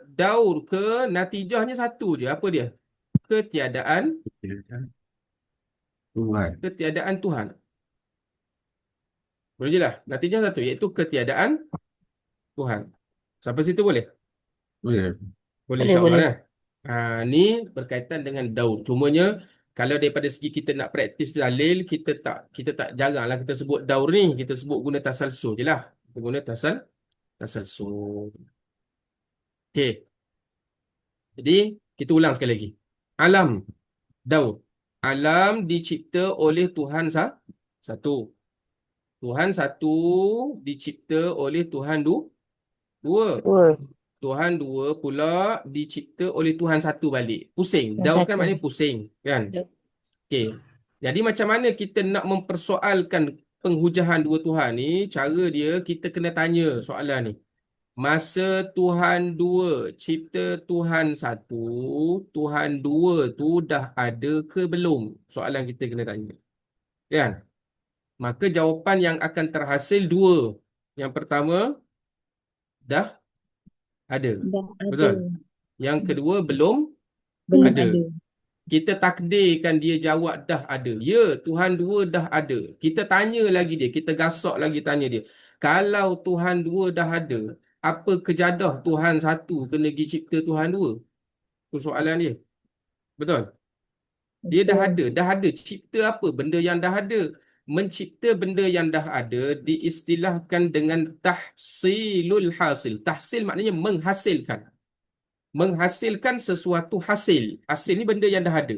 S1: daur ke natijahnya satu je. Apa dia? Ketiadaan Tuhan. Boleh je lah. Natijah satu iaitu ketiadaan Tuhan. Sampai situ boleh?
S6: Boleh.
S1: Boleh,
S2: Boleh,
S1: insya-Allah
S2: boleh.
S1: Ni berkaitan dengan daur. Cumanya kalau daripada segi kita nak praktis dalil, kita tak jaranglah kita sebut daur ni, kita sebut guna tasalsul je lah. Kita guna tasalsul. Okey. Jadi kita ulang sekali lagi. Alam, daur. Alam dicipta oleh Tuhan satu. Tuhan satu dicipta oleh Tuhan dua.
S3: Dua.
S1: Tuhan dua pula dicipta oleh Tuhan satu balik. Pusing.
S2: Yang
S1: Daur kan
S2: satu.
S1: maknanya pusing, kan?
S2: Ya.
S1: Okey. Jadi macam mana kita nak mempersoalkan penghujahan dua Tuhan ni? Cara dia, kita kena tanya soalan ni. Masa Tuhan dua cipta Tuhan satu, Tuhan dua tu dah ada ke belum? Soalan kita kena tanya. Kan? Maka jawapan yang akan terhasil dua. Yang pertama, dah ada.
S2: Dah ada.
S1: Betul? Yang kedua, belum
S2: Belum
S1: ada.
S2: ada.
S1: Kita takdirkan dia jawab dah ada. Ya, Tuhan dua dah ada. Kita tanya lagi dia, kita gasak lagi tanya dia. Kalau Tuhan dua dah ada, apa kejadah Tuhan satu kena pergi cipta Tuhan dua? Itu soalan dia. Betul? Dia dah ada. Cipta apa? Benda yang dah ada. Mencipta benda yang dah ada diistilahkan dengan tahsilul hasil. Tahsil maknanya menghasilkan. Menghasilkan sesuatu hasil. Hasil ni benda yang dah ada.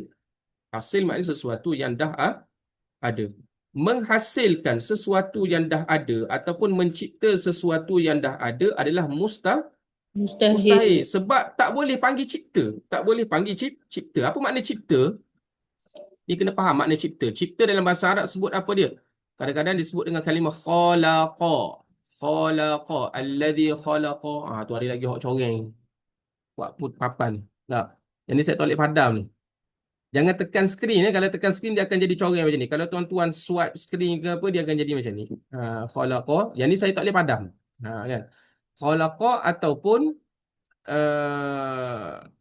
S1: Hasil maknanya sesuatu yang dah ada. Menghasilkan sesuatu yang dah ada ataupun mencipta sesuatu yang dah ada adalah mustahil. Sebab tak boleh panggil cipta. Tak boleh panggil cipta. Apa makna cipta? Ni kena faham makna cipta. Cipta dalam bahasa Arab sebut apa dia? Kadang-kadang disebut dengan kalimah khalaqa. Khalaqa. Alladhi khalaqa. Tu hari lagi hok coreng. Buat papan. Tak. Yang ni saya tolak padam ni. Jangan tekan skrin. Kalau tekan skrin dia akan jadi coreng macam ni. Kalau tuan-tuan swipe skrin ke apa, dia akan jadi macam ni. Khalaqa. Yang ni saya tak boleh padam. Kan? Khalaqa ataupun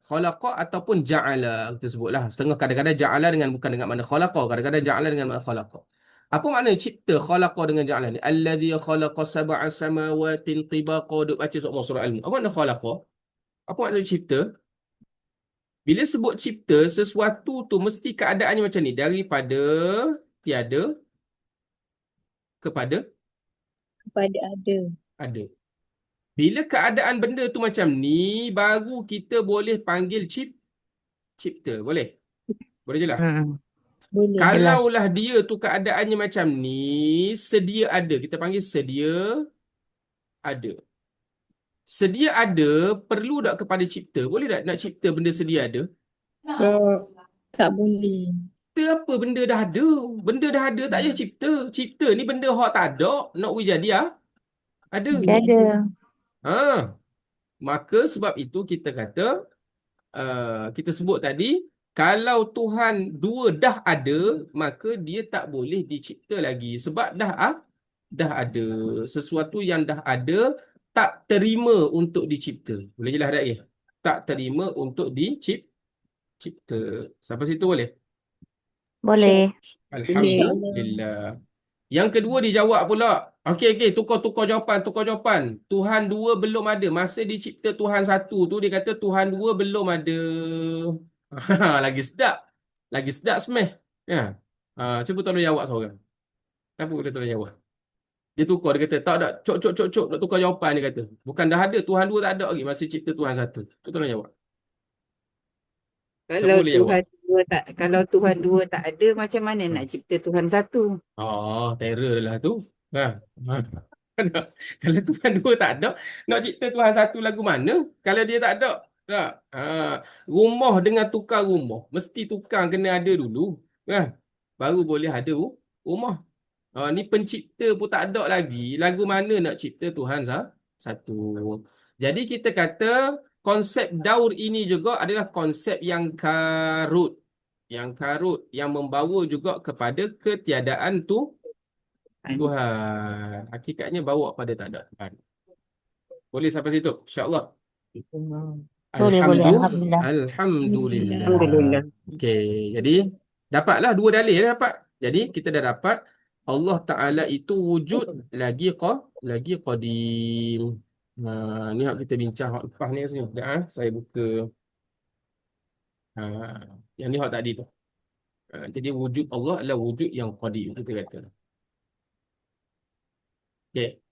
S1: khalaqa ataupun ja'ala, kita sebutlah. Setengah kadang-kadang ja'ala bukan dengan makna khalaqa. Kadang-kadang ja'ala dengan makna khalaqa. Apa makna cipta khalaqa dengan ja'ala ni? Alladhi khalaqa sab'a samawatin tibaqa. Duk baca surah Al-Mulk. Apa makna khalaqa? Apa makna cipta? Bila sebut cipta, sesuatu tu mesti keadaannya macam ni. Daripada tiada kepada ada. Bila keadaan benda tu macam ni, baru kita boleh panggil cipta. Boleh? Boleh je lah.
S2: Boleh.
S1: Kalaulah dia tu keadaannya macam ni, sedia ada. Kita panggil sedia ada. Sedia ada perlu tak kepada cipta? Boleh tak nak cipta benda sedia ada?
S2: Tak boleh.
S1: Cipta apa benda dah ada? Benda dah ada tak payah cipta. Cipta ni benda hak tak ada, nak jadi ada. Maka sebab itu kita kata, kita sebut tadi, kalau Tuhan dua dah ada, maka dia tak boleh dicipta lagi. Sebab dah ada. Sesuatu yang dah ada, tak terima untuk dicipta. Boleh jelas tak lagi? Tak terima untuk dicipta. Sampai situ boleh?
S2: Boleh.
S1: Alhamdulillah. Yang kedua dijawab pula. Okey, tukar jawapan. Tuhan dua belum ada. Masa dicipta Tuhan satu tu, dia kata Tuhan dua belum ada. Lagi sedap. Lagi sedap semeh. Ya. Cuba tolong jawab seorang. Apa boleh tolong jawab? Dia tukar, dia kata, tak ada. Cok. Nak tukar jawapan, dia kata. Bukan dah ada. Tuhan dua tak ada lagi. Masa cipta Tuhan satu. Tu tolong jawab. Tak
S2: Kalau
S1: boleh jawab.
S2: Tuhan dua tak ada, macam mana nak cipta Tuhan satu?
S1: Oh, terror lah tu. Ha. Kalau Tuhan dua tak ada, nak cipta Tuhan satu lagu mana? Kalau dia tak ada. Tak. Rumah dengan tukar rumah. Mesti tukar kena ada dulu. Kan? Baru boleh ada rumah. Ni pencipta pun tak ada lagi. Lagu mana nak cipta Tuhan satu? Jadi kita kata konsep daur ini juga adalah konsep yang karut. Yang membawa juga kepada ketiadaan Tuhan. Hakikatnya bawa pada tak ada Tuhan. Boleh sampai situ? InsyaAllah.
S3: Boleh. Alhamdulillah.
S1: Alhamdulillah. Okey, jadi dapatlah dua dalil dah dapat. Jadi kita dah dapat Allah Ta'ala itu wujud lagi qadim. Ni hak kita bincang hak lepas ni sini. Saya buka. Yang ni hak tadi tu. Jadi wujud Allah adalah wujud yang qadim, kita kata. Okey.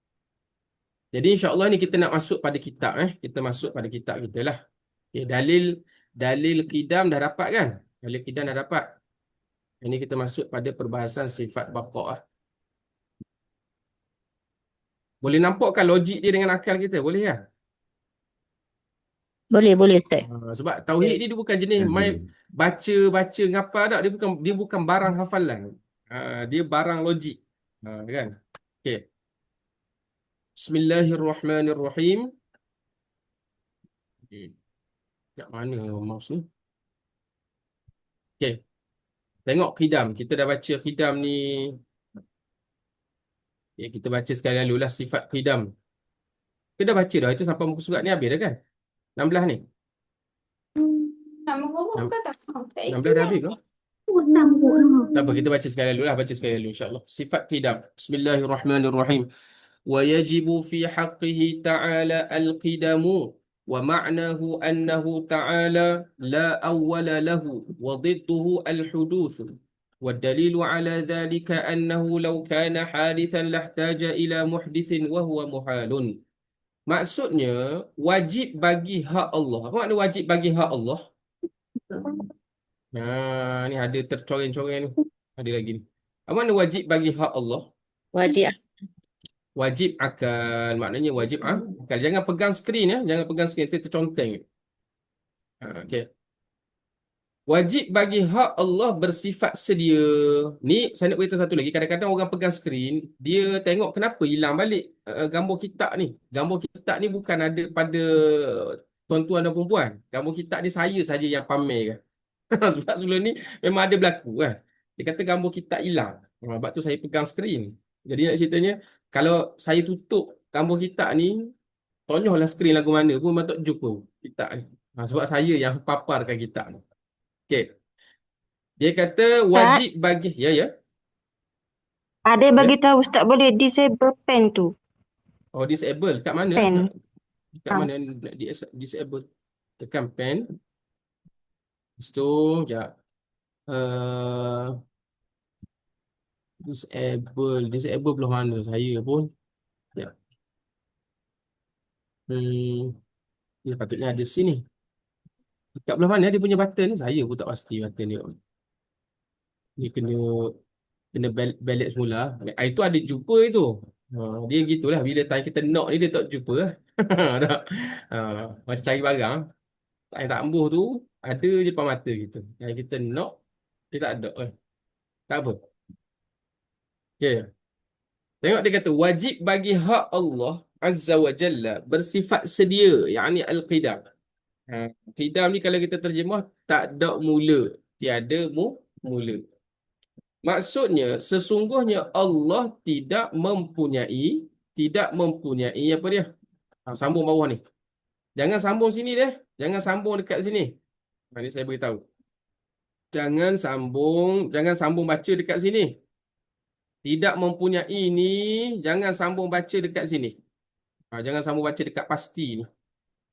S1: Jadi insya-Allah ni kita nak masuk pada kitab. Kita masuk pada kitab kita lah. Okay, dalil qidam dah dapat kan? Dalil qidam dah dapat. Ini kita masuk pada perbahasan sifat baqa'. Boleh nampakkan logik dia dengan akal kita? Boleh kan?
S3: Boleh Ustaz.
S1: Sebab tauhid ni dia bukan jenis main baca ngapa tak. Dia bukan barang hafalan. Dia barang logik. Kan? Okey. Bismillahirrahmanirrahim. Kat mana mouse ni? Okey. Tengok qidam. Kita dah baca qidam ni. Okay, kita baca sekali lalu lah sifat qidam. Kita dah baca dah. Itu sampai muka surat ni habis dah kan? 16 ni. 16 dah habis ke? Tak apa, kita baca sekali lalu lah. Baca sekali lalu insyaAllah. Sifat qidam. Bismillahirrahmanirrahim. ويجب في حقه تعالى القدم ومعناه أنه تعالى لا أول له وضده الحدوث والدليل على ذلك أنه لو كان حادثا لاحتاج إلى محدث وهو محال. Maksudnya wajib bagi hak Allah. Apa makna wajib bagi hak Allah? Ni ada tercoreng-coreng ni. Ada lagi ni. Apa makna wajib bagi hak Allah? Wajib akal. Maknanya wajib akal. Jangan pegang skrin ya. Jangan pegang skrin. Nanti terconteng. Okay. Wajib bagi hak Allah bersifat sedia. Ni saya nak beritahu satu lagi. Kadang-kadang orang pegang skrin, dia tengok kenapa hilang balik gambar kitab ni. Gambar kitab ni bukan ada pada tuan-tuan dan perempuan. Gambar kitab ni saya saja yang pamer kan. Sebab sebelum ni memang ada berlaku kan. Dia kata gambar kitab hilang. Sebab tu saya pegang skrin. Jadi nak ceritanya, kalau saya tutup gambar kitab ni, tonyohlah skrin lagu mana pun memang tak jumpa kitab ni. Sebab saya yang paparkan kitab ni. Okey. Dia kata
S3: Ustaz,
S1: wajib bagi ya.
S3: ada bagi tahu Ustaz boleh disable pen tu.
S1: Oh, disable kat mana?
S3: Pen.
S1: Kat mana nak disable? Tekan pen. Lepas tu sekejap. Disable belah mana saya pun. Ya. Dia sepatutnya ada sini. Dekat belah mana dia punya button ni? Saya pun tak pasti button dia. Dia kena balik semula. Itu ada jumpa itu. Dia gitulah. Bila time kita knock ni dia tak jumpa lah. Tak. Macam cari barang. Time tak ambuh tu ada je depan mata kita. Yang kita knock dia tak ada. Tak apa. Okay. Tengok dia kata wajib bagi hak Allah Azza wa Jalla bersifat sedia. Yakni al-qidam. Qidam ni kalau kita terjemah tak ada mula. Tiada mula. Maksudnya sesungguhnya Allah tidak mempunyai apa dia? Sambung bawah ni. Jangan sambung sini dia. Jangan sambung dekat sini. Ini saya beritahu. Jangan sambung baca dekat sini. Tidak mempunyai ni, jangan sambung baca dekat sini. Jangan sambung baca dekat pasti ni.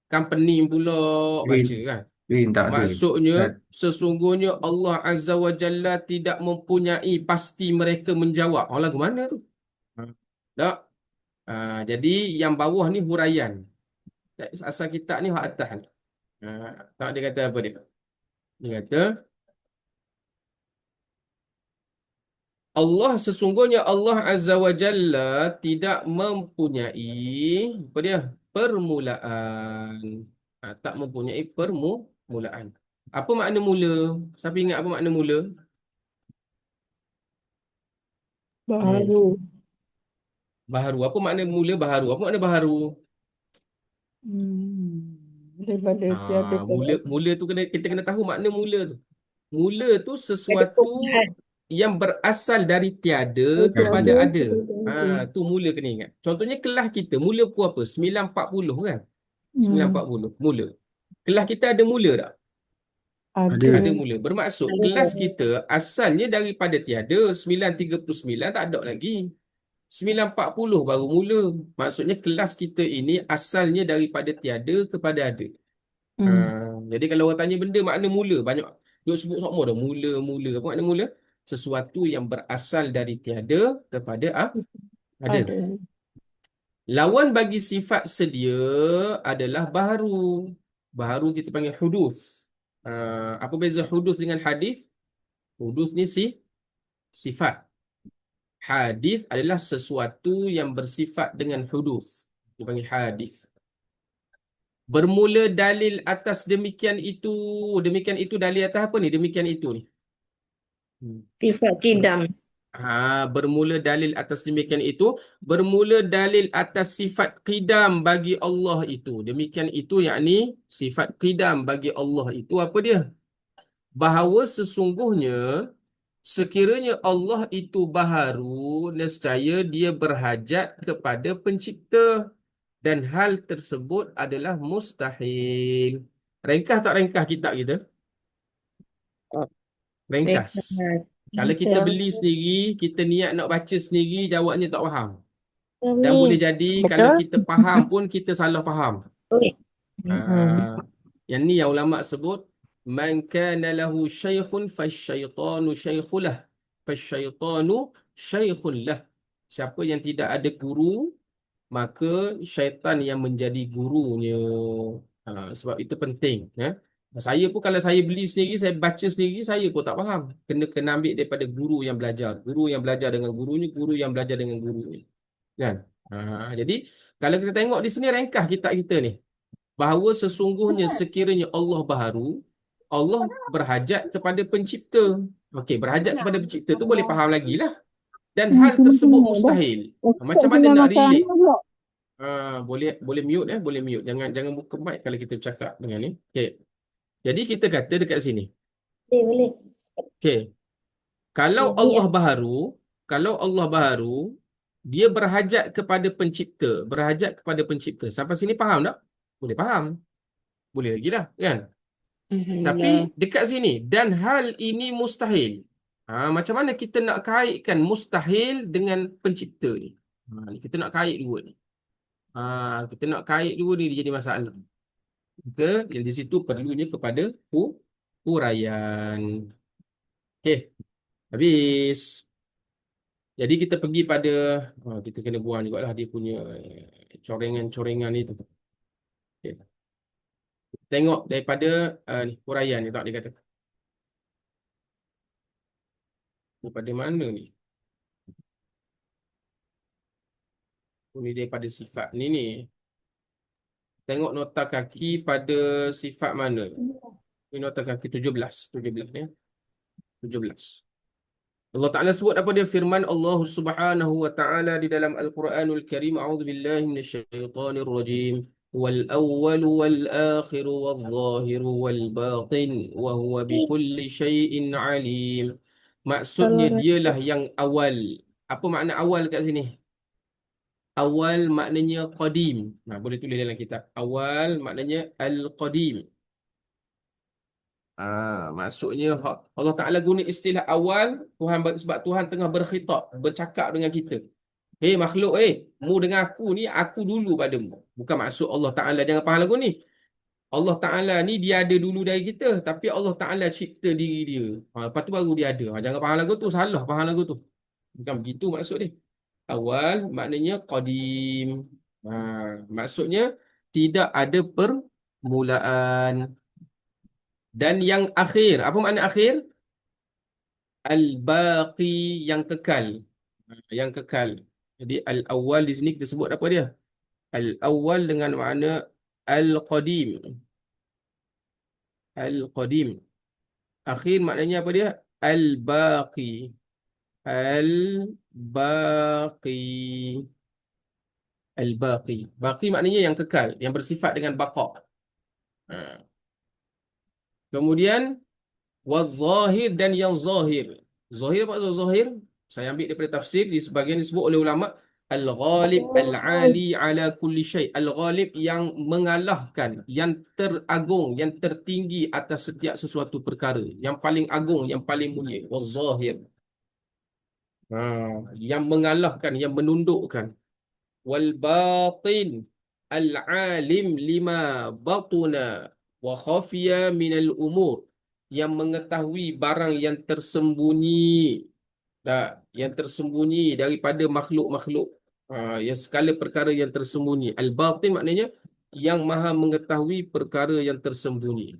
S1: Kan pening pula baca
S6: Green.
S1: kan.
S6: Green tak ada.
S1: Maksudnya,
S6: Ustaz.
S1: sesungguhnya Allah Azza wa Jalla tidak mempunyai pasti mereka menjawab. Lagu mana tu? Tak. Jadi yang bawah ni huraian. Asal kitab ni hak atas ni. Tak, dia kata apa dia? Dia kata, Allah sesungguhnya Allah Azza wa Jalla tidak mempunyai apa dia? Permulaan. Tak mempunyai permulaan. Apa makna mula? Siapa ingat apa makna mula?
S2: Baru.
S1: Baharu. Apa makna mula baharu? Apa makna baharu?
S2: Daripada tiada
S1: Mula tu kita kena tahu makna mula tu. Mula tu sesuatu yang berasal dari tiada kepada ada. Tu mula kena ingat. Contohnya kelas kita, mula pukul apa? 9.40 kan? 9.40, mula. Kelas kita ada mula tak?
S6: Ada.
S1: Ada mula. Bermaksud kelas kita asalnya daripada tiada, 9.39 tak ada lagi. 9.40 baru mula. Maksudnya kelas kita ini asalnya daripada tiada kepada ada. Jadi kalau orang tanya benda makna mula, banyak duk sebut semua dah. Mula. Apa makna mula? Sesuatu yang berasal dari tiada kepada ada. Lawan bagi sifat sedia adalah baharu. Baharu kita panggil hudus. Apa beza hudus dengan hadis? Hudus ni sifat. Hadis adalah sesuatu yang bersifat dengan hudus. Dia panggil hadis. Bermula dalil atas demikian itu. Demikian itu dalil atas apa ni? Demikian itu ni.
S3: Sifat qidam.
S1: Bermula dalil atas demikian itu. Bermula dalil atas sifat qidam bagi Allah itu. Demikian itu yakni sifat qidam bagi Allah itu apa dia? Bahawa sesungguhnya sekiranya Allah itu baharu, nescaya dia berhajat kepada pencipta. Dan hal tersebut adalah mustahil. Ringkas tak ringkas kitab kita? Ringkas. Kalau kita beli sendiri, kita niat nak baca sendiri, jawabnya tak faham. Dan boleh jadi kalau kita faham pun kita salah faham. Yang ni yang ulama sebut, man kana lahu syaikhun fasyaitanu syaikhulah. Fasyaitanu syaikhulah. Siapa yang tidak ada guru, maka syaitan yang menjadi gurunya. Sebab itu penting. Saya pun kalau saya beli sendiri, saya baca sendiri, saya pun tak faham. Kena ambil daripada guru yang belajar. Guru yang belajar dengan gurunya, guru yang belajar dengan gurunya. Kan? Jadi, kalau kita tengok di sini ringkas kitab kita ni. Bahawa sesungguhnya sekiranya Allah baharu, Allah berhajat kepada pencipta. Okey, berhajat kepada pencipta tu boleh faham lagi lah. Dan hal tersebut mustahil. Macam mana nak relate? Boleh mute boleh mute. Jangan buka mic kalau kita bercakap dengan ni. Okey. Jadi kita kata dekat sini.
S3: Boleh.
S1: Okey. Kalau Allah baharu, dia berhajat kepada pencipta, Sampai sini faham tak? Boleh faham. Boleh lagi dah, kan? Tapi dekat sini, dan hal ini mustahil. Macam mana kita nak kaitkan mustahil dengan pencipta ni? Kita nak kait dua ni. Dia jadi masalah. Maka yang di situ perlunya kepada huraian. Okey. Habis. Jadi kita pergi pada kita kena buang jugalah dia punya corengan-corengan itu. Okay. Tengok daripada huraian ni tak dia kata. Daripada mana ni? Ini daripada sifat ni. Tengok nota kaki pada sifat mana? Ini nota kaki 17 ni. 17. Allah Ta'ala sebut apa dia? Firman Allah Subhanahu wa Ta'ala di dalam Al-Quranul Karim. A'udzubillahi minasyaitonir rajim. Wal awwalu wal akhiru wal zahiru wal batin wa huwa bikulli syai'in alim. Maksudnya dialah yang awal. Apa makna awal kat sini? Awal maknanya qadim. Boleh tulis dalam kitab. Awal maknanya al-qadim. Maksudnya Allah Ta'ala guna istilah awal Tuhan sebab Tuhan tengah berkhitab, bercakap dengan kita. Hei makhluk, mu dengan aku ni, aku dulu padamu. Bukan maksud Allah Ta'ala, jangan faham lagu ni. Allah Ta'ala ni dia ada dulu dari kita, tapi Allah Ta'ala cipta diri dia. Lepas tu baru dia ada. Jangan faham lagu tu, salah faham lagu tu. Bukan begitu maksud dia. Awal maknanya qadim. Maksudnya tidak ada permulaan. Dan yang akhir, apa makna akhir? Al-baqi, yang kekal. Yang kekal. Jadi al-awwal di sini kita sebut apa dia? Al-awwal dengan makna al-qadim. Al-qadim. Akhir maknanya apa dia? Al-baqi. Al-baqi. Al-baqi. Baqi maknanya yang kekal, yang bersifat dengan baqa. Ha. Kemudian waz-zahir, dan yang zahir. Zahir apa maksud zahir? Saya ambil daripada tafsir, di sebahagian disebut oleh ulama al-ghalib al-ali ala kulli syai'. Al-ghalib yang mengalahkan, yang teragung, yang tertinggi atas setiap sesuatu perkara, yang paling agung, yang paling mulia. Waz-zahir. Yang mengalahkan, yang menundukkan. Wal batin al-alim lima batuna wa khafiya minal umur, yang mengetahui barang yang tersembunyi, yang tersembunyi daripada makhluk-makhluk, yang segala perkara yang tersembunyi. Al-batin maknanya yang maha mengetahui perkara yang tersembunyi.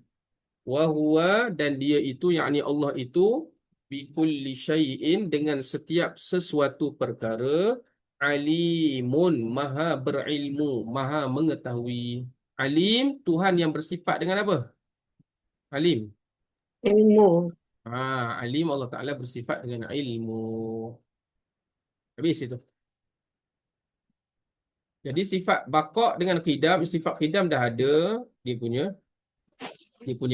S1: Wa huwa, dan dia itu, yakni Allah itu, bi kulli syai'in, dengan setiap sesuatu perkara, alimun, maha berilmu, maha mengetahui. Alim, Tuhan yang bersifat dengan apa? Alim.
S3: Ilmu.
S1: Alim, Allah Ta'ala bersifat dengan ilmu. Habis itu. Jadi sifat baqa dengan qidam, sifat qidam dah ada, dia punya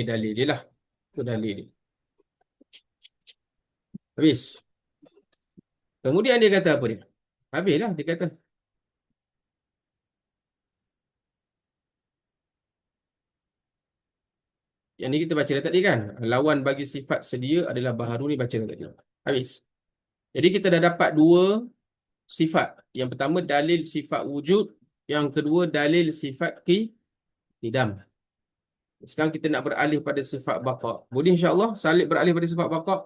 S1: dalil dia lah. Itu dalil dia. Habis. Kemudian dia kata apa dia? Habislah dia kata. Yang ni kita baca dah tadi kan. Lawan bagi sifat sedia adalah baharu, ni baca dah tadi. Habis. Jadi kita dah dapat dua sifat. Yang pertama dalil sifat wujud. Yang kedua dalil sifat qidam. Sekarang kita nak beralih pada sifat baqa. Boleh insya-Allah salib beralih pada sifat baqa?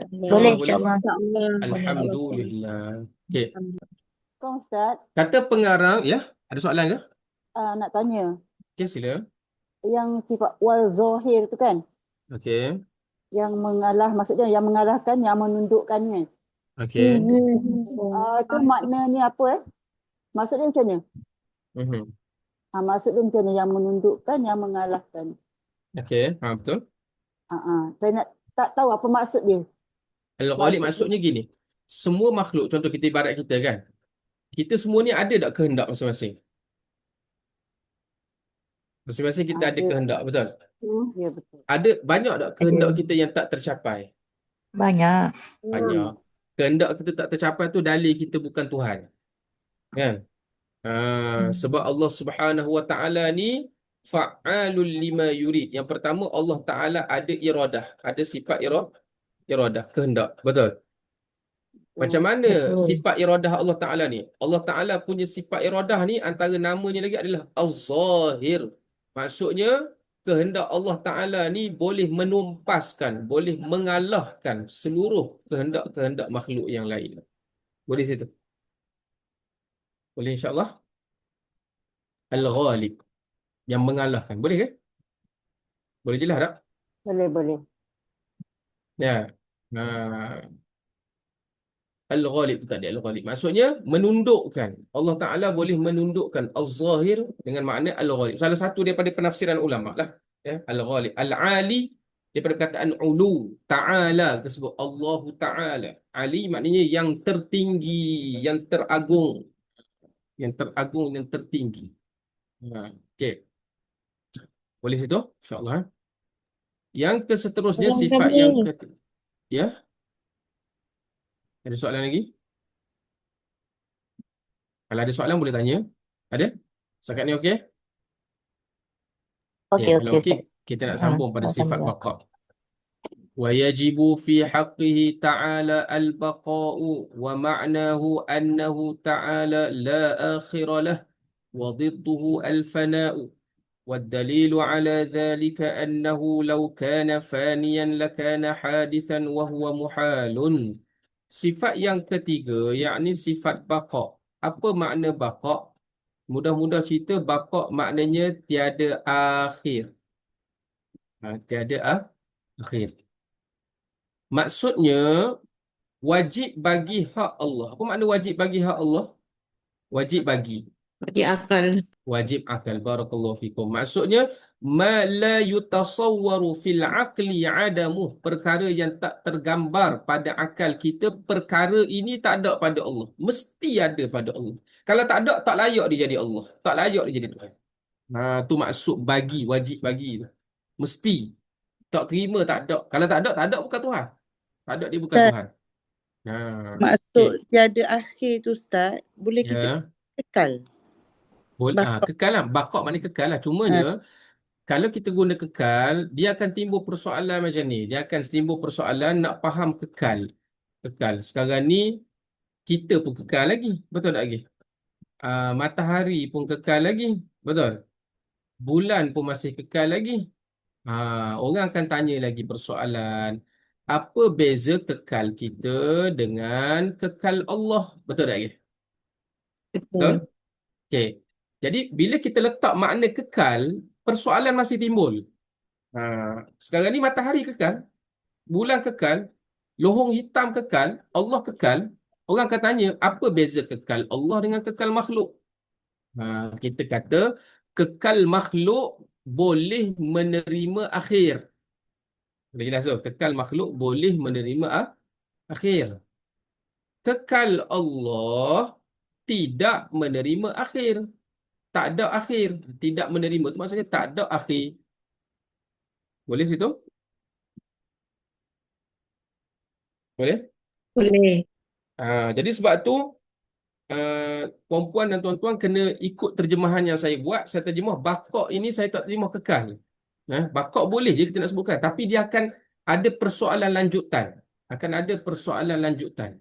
S3: Boleh,
S1: Boleh.
S3: insya-Allah.
S1: Alhamdulillah. Okey.
S2: Kau Ustaz,
S1: Kata pengarang, ya? Ada soalan ke?
S2: nak tanya.
S1: Okey, sila.
S2: Yang sifat wal zahir tu kan?
S1: Okey.
S2: Yang mengalah, maksudnya yang mengalahkan, yang menundukkan kan?
S1: Okey.
S2: Itu maknanya apa Maksudnya macam mana?
S1: Mhm.
S2: Maksudnya macam mana? Yang menundukkan, yang mengalahkan.
S1: Okey, betul.
S2: Saya tak tahu apa maksud dia.
S1: Al-ghalib maksudnya gini. Semua makhluk, contoh kita ibarat kita kan. Kita semua ni ada tak kehendak masing-masing? Masing-masing kita ada kehendak, betul?
S2: Ya, betul.
S1: Ada banyak tak kehendak kita yang tak tercapai?
S3: Banyak.
S1: Banyak. Kehendak kita tak tercapai tu dalil kita bukan Tuhan. Kan? Sebab Allah Subhanahu Wa Ta'ala ni fa'alul lima yurid. Yang pertama, Allah Ta'ala ada iradah, ada sifat iradah, kehendak. Betul? Macam mana sifat iradah Allah Ta'ala ni? Allah Ta'ala punya sifat iradah ni, antara namanya lagi adalah Az-Zahir. Maksudnya, kehendak Allah Ta'ala ni boleh menumpaskan, boleh mengalahkan seluruh kehendak-kehendak makhluk yang lain. Boleh situ? Boleh insya-Allah? Al-Ghalib, yang mengalahkan. Boleh ke? Boleh jelas tak?
S2: Boleh.
S1: Ya. Al-Ghalib tu tadi, Al-Ghalib. Maksudnya menundukkan. Allah Ta'ala boleh menundukkan Az-Zahir dengan makna Al-Ghalib. Salah satu daripada penafsiran ulama lah. Ya, Al-Ghalib. Al-Ali daripada perkataan ulu. Ta'ala tersebut. Allahu Ta'ala. Ali maknanya yang tertinggi, yang teragung. Yang teragung, yang tertinggi. Okey. Boleh situ? InsyaAllah. Yang keseterusnya sifat yang ketiga. Ya? Ada soalan lagi? Kalau ada soalan boleh tanya. Ada? Setakat ni okey?
S3: Okey.
S1: Kalau okey, Kita nak sambung pada sifat
S2: Alhamdulillah.
S1: baqa. ويجب في حقه تعالى البقاء ومعناه أنه تعالى لا آخر له وضده الفناء والدليل على ذلك أنه لو كان فانيا لكان حادثا وهو محال. Sifat yang ketiga, yakni sifat baqa. Apa makna baqa? Mudah-mudah cerita, baqa maknanya tiada akhir. Tiada akhir. Maksudnya, wajib bagi hak Allah. Apa makna wajib bagi hak Allah? Wajib bagi.
S5: Wajib akal.
S1: Wajib akal. Barakallahu fikum. Maksudnya, ma la yutasawwaru fil aqli adamuh. Perkara yang tak tergambar pada akal kita, perkara ini tak ada pada Allah. Mesti ada pada Allah. Kalau tak ada, tak layak dia jadi Allah. Tak layak dia jadi Tuhan. Tu maksud bagi, wajib bagi. Mesti. Tak terima, tak ada. Kalau tak ada bukan Tuhan. Tak ada, dia bukan
S6: Ustaz,
S1: Tuhan.
S6: maksud
S1: Okey.
S6: tiada akhir tu Ustaz, boleh kita
S1: Ya.
S6: kekal.
S1: Boleh. Kekal lah. Baqa maknanya kekal lah. Cumanya, kalau kita guna kekal, dia akan timbul persoalan macam ni. Dia akan timbul persoalan nak faham kekal. Kekal. Sekarang ni, kita pun kekal lagi. Betul tak lagi? Matahari pun kekal lagi. Betul? Bulan pun masih kekal lagi. Orang akan tanya lagi persoalan. Apa beza kekal kita dengan kekal Allah? Betul tak lagi? Betul?
S5: Betul.
S1: Okey. Jadi, bila kita letak makna kekal, persoalan masih timbul. Sekarang ni matahari kekal, bulan kekal, lohong hitam kekal, Allah kekal. Orang akan tanya, apa beza kekal Allah dengan kekal makhluk? Kita kata, kekal makhluk boleh menerima akhir. Boleh jelas tu? Kekal makhluk boleh menerima akhir. Kekal Allah tidak menerima akhir. Tak ada akhir. Tidak menerima tu maksudnya tak ada akhir. Boleh situ? Boleh?
S5: Boleh.
S1: Jadi sebab tu puan-puan dan tuan-tuan kena ikut terjemahan yang saya buat. Saya terjemah baqa ini, saya tak terjemah kekal. Baqa boleh je kita nak sebutkan, tapi dia akan ada persoalan lanjutan. Akan ada persoalan lanjutan.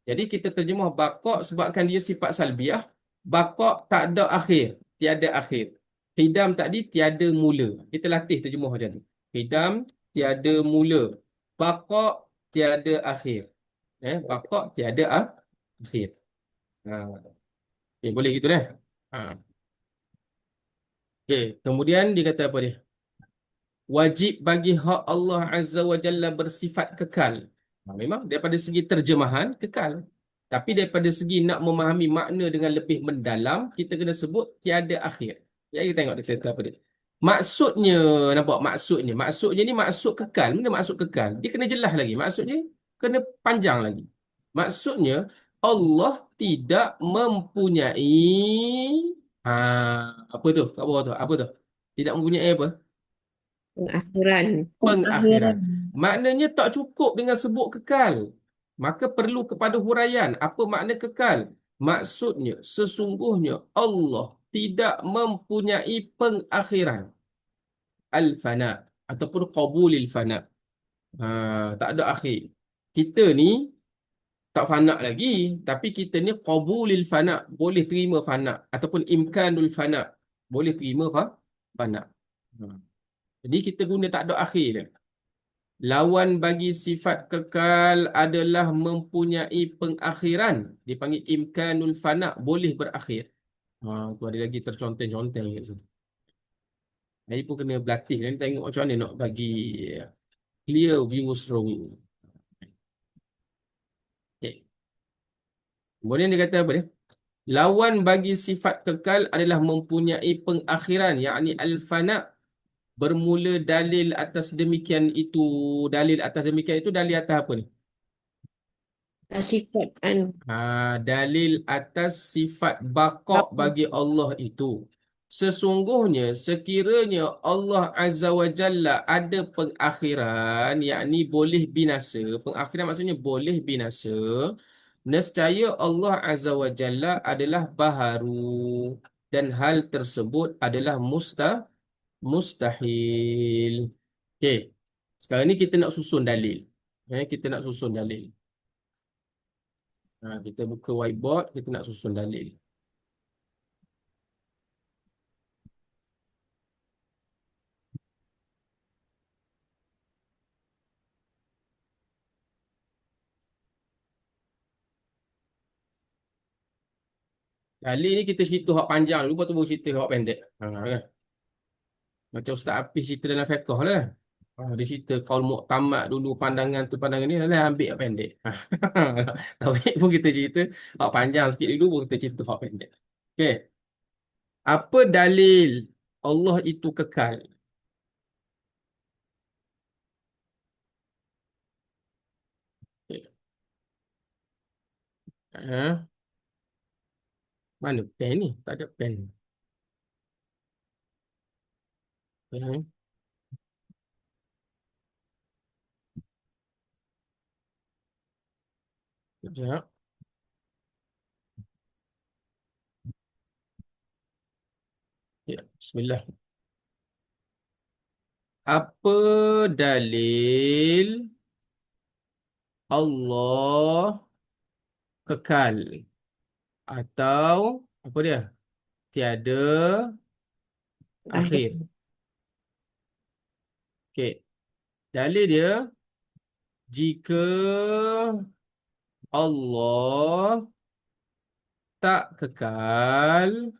S1: Jadi kita terjemah baqa sebabkan dia sifat salbiah. Baqa tak ada akhir, tiada akhir. Qidam tadi tiada mula. Kita latih terjemah macam tu. Qidam tiada mula. Baqa tiada akhir. Baqa tiada akhir. Boleh gitu dah. Kemudian dia kata apa dia? Wajib bagi hak Allah Azza wa Jalla bersifat kekal. Memang daripada segi terjemahan kekal. Tapi daripada segi nak memahami makna dengan lebih mendalam, kita kena sebut tiada akhir. Ya, kita tengok dia kata apa dia. Maksudnya, nampak maksudnya. Maksudnya ni maksud kekal. Mana maksud kekal? Dia kena jelas lagi. Maksudnya kena panjang lagi. Maksudnya Allah tidak mempunyai apa tu? Kat bawah tu. Apa tu? Tidak mempunyai apa? Pengakhiran. Maknanya tak cukup dengan sebut kekal. Maka perlu kepada huraian. Apa makna kekal? Maksudnya, sesungguhnya Allah tidak mempunyai pengakhiran. Al-fana. Ataupun qabulil fana. Tak ada akhir. Kita ni tak fana lagi. Tapi kita ni qabulil fana. Boleh terima fana. Ataupun imkanul fana. Boleh terima fana. Jadi kita guna tak ada akhir dia. Lawan bagi sifat kekal adalah mempunyai pengakhiran. Dipanggil imkanul fana, boleh berakhir. Tu ada lagi terconteng-conteng kat situ. Saya pun kena berlatih kan, tengok macam mana nak bagi clear view drawing. Kemudian dia kata apa dia? Lawan bagi sifat kekal adalah mempunyai pengakhiran, yakni al-fana. Bermula dalil atas demikian itu. Dalil atas demikian itu, dalil atas apa ni?
S5: Sifat
S1: Dalil atas sifat baqa bagi Allah itu. Sesungguhnya sekiranya Allah Azza wa Jalla ada pengakhiran, yakni boleh binasa. Pengakhiran maksudnya boleh binasa. Nescaya Allah Azza wa Jalla adalah baharu. Dan hal tersebut adalah mustahil. Mustahil. Okey. Sekarang ni kita nak susun dalil. Kita nak susun dalil. Kita buka whiteboard, kita nak susun dalil. Dalil ni kita cerita hak panjang dulu, lepas tu baru cerita hak pendek. Kan? Macam Ustaz Hafiz cerita dalam fiqh lah. Dia cerita qaul mu'tamad dulu, pandangan tu pandangan ni, dah ambil hak pendek. Tauhid pun kita cerita hak panjang sikit dulu, baru kita cerita hak pendek. Okey. Apa dalil Allah itu kekal? Okay. Mana pen ni? Tak ada pen. Sekejap. Ya, bismillah. Apa dalil Allah kekal atau apa dia? Tiada akhir. Okey. Dalil dia, jika Allah tak kekal,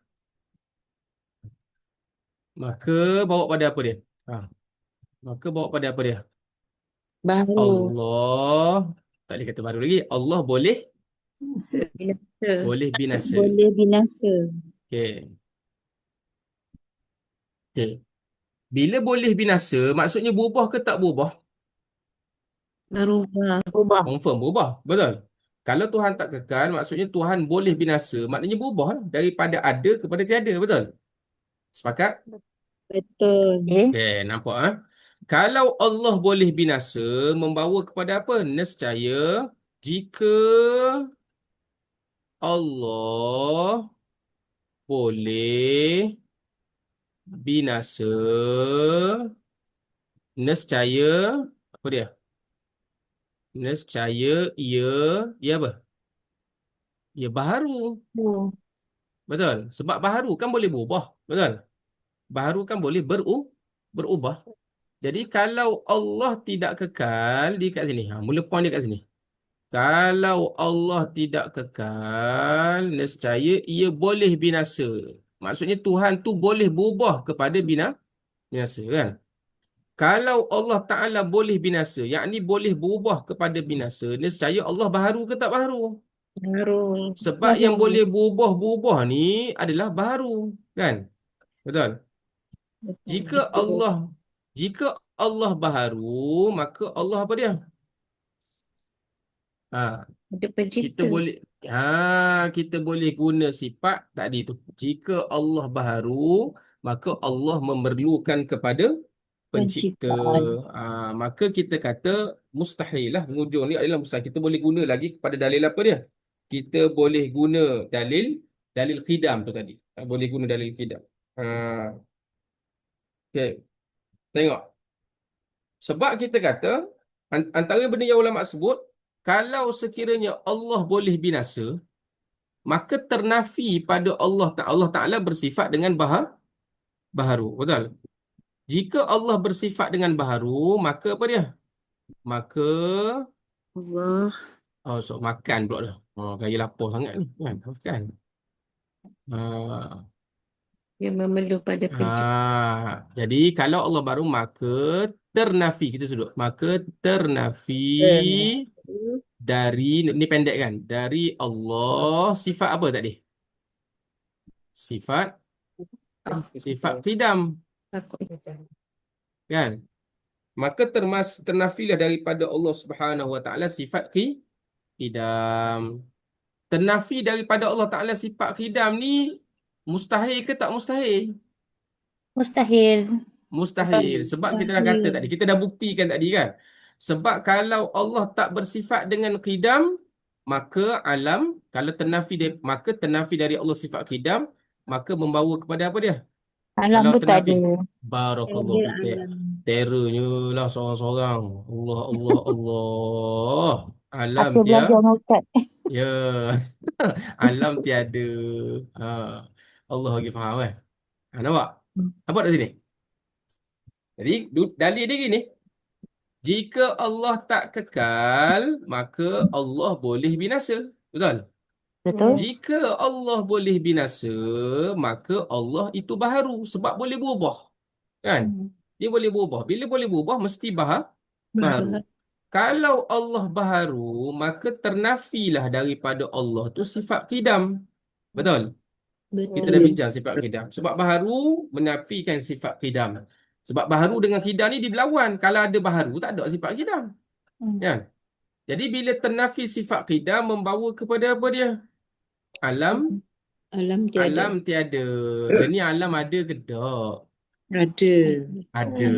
S1: maka bawa pada apa dia? Maka bawa pada apa dia?
S5: Baru.
S1: Allah, tak boleh kata baru lagi. Allah boleh
S5: Binasa.
S1: boleh binasa.
S2: Boleh binasa.
S1: Okey. Okey. Bila boleh binasa, maksudnya berubah ke tak berubah?
S5: Berubah.
S2: Ubah.
S1: Confirm berubah. Betul. Kalau Tuhan tak kekal, maksudnya Tuhan boleh binasa, maknanya berubah lah. Daripada ada kepada tiada. Betul? Sepakat?
S2: Betul.
S1: Okay, nampak ah? Kalau Allah boleh binasa, membawa kepada apa? Nescaya jika Allah boleh binasa, nescaya apa dia? Nescaya ia apa? Ia baharu. Betul? Sebab baharu kan boleh berubah. Betul? Baharu kan boleh berubah. Jadi kalau Allah tidak kekal, di kat sini. Mula point dia kat sini. Kalau Allah tidak kekal, nescaya ia boleh binasa. Maksudnya Tuhan tu boleh berubah kepada binasa kan? Kalau Allah Ta'ala boleh binasa, yakni boleh berubah kepada binasa, nescaya Allah baharu ke tak baharu?
S5: Baru.
S1: Sebab yang boleh berubah-berubah ni adalah baharu kan? Betul? Jika Allah baharu, maka Allah apa dia?
S5: Ada
S1: Kita
S5: pencipta.
S1: kita boleh guna sifat tadi tu. Jika Allah baharu, maka Allah memerlukan kepada pencipta. Maka kita kata mustahil lah. Hujung ni adalah mustahil. Kita boleh guna lagi kepada dalil apa dia? Kita boleh guna dalil qidam tu tadi. Boleh guna dalil qidam. Okay. Tengok. Sebab kita kata, antara benda yang ulama sebut, kalau sekiranya Allah boleh binasa, maka ternafi pada Allah Ta'ala bersifat dengan baharu. Betul? Jika Allah bersifat dengan baharu, maka apa dia? Maka
S6: Allah.
S1: so makan pula dah. Gaya lapar sangat ni. Kan? Makan.
S5: Yang memerlukan pada pencipta.
S1: Jadi kalau Allah baru, maka ternafi, kita sebut. Maka ternafi dari, ni pendek kan? Dari Allah, sifat apa tadi? Sifat qidam. Kan? Maka ternafilah daripada Allah Subhanahu Wa Taala sifat qidam. Ternafi daripada Allah Taala sifat qidam ni mustahil ke tak mustahil? Mustahil. Sebab kita dah kata tadi, kita dah buktikan tadi kan. Sebab kalau Allah tak bersifat dengan qidam, maka kalau maka ternafi dari Allah sifat qidam, maka membawa kepada apa dia?
S2: Alam
S1: Kalau
S2: pun tak ada.
S1: ternafi. Barakallahu
S3: Ada
S1: fiik.
S3: alam.
S1: Teranya lah seorang-seorang. Allah, Allah, Allah. Alam
S2: Asyik
S1: dia.
S2: belajar dengan Ustaz.
S1: Ya. Alam tiada. Ha. Allah bagi faham kan? Ha, nampak? Nampak kat sini? Jadi, dalil dia gini. Jika Allah tak kekal, maka Allah boleh binasa. Betul?
S2: Betul?
S1: Jika Allah boleh binasa, maka Allah itu baharu sebab boleh berubah. Kan? Dia boleh berubah. Bila boleh berubah, mesti baharu. Kalau Allah baharu, maka ternafilah daripada Allah tu sifat qidam. Betul? Kita dah
S5: Betul.
S1: bincang sifat qidam. Sebab baharu menafikan sifat qidam. Sebab baharu dengan qidam ni diberlawan. Kalau ada baharu, tak ada sifat qidam. Kan? Jadi bila ternafi sifat qidam membawa kepada apa dia? Alam
S5: Alam tiada.
S1: Alam tiada. Yang ni alam ada ke tak?
S6: Ada.
S1: Ada.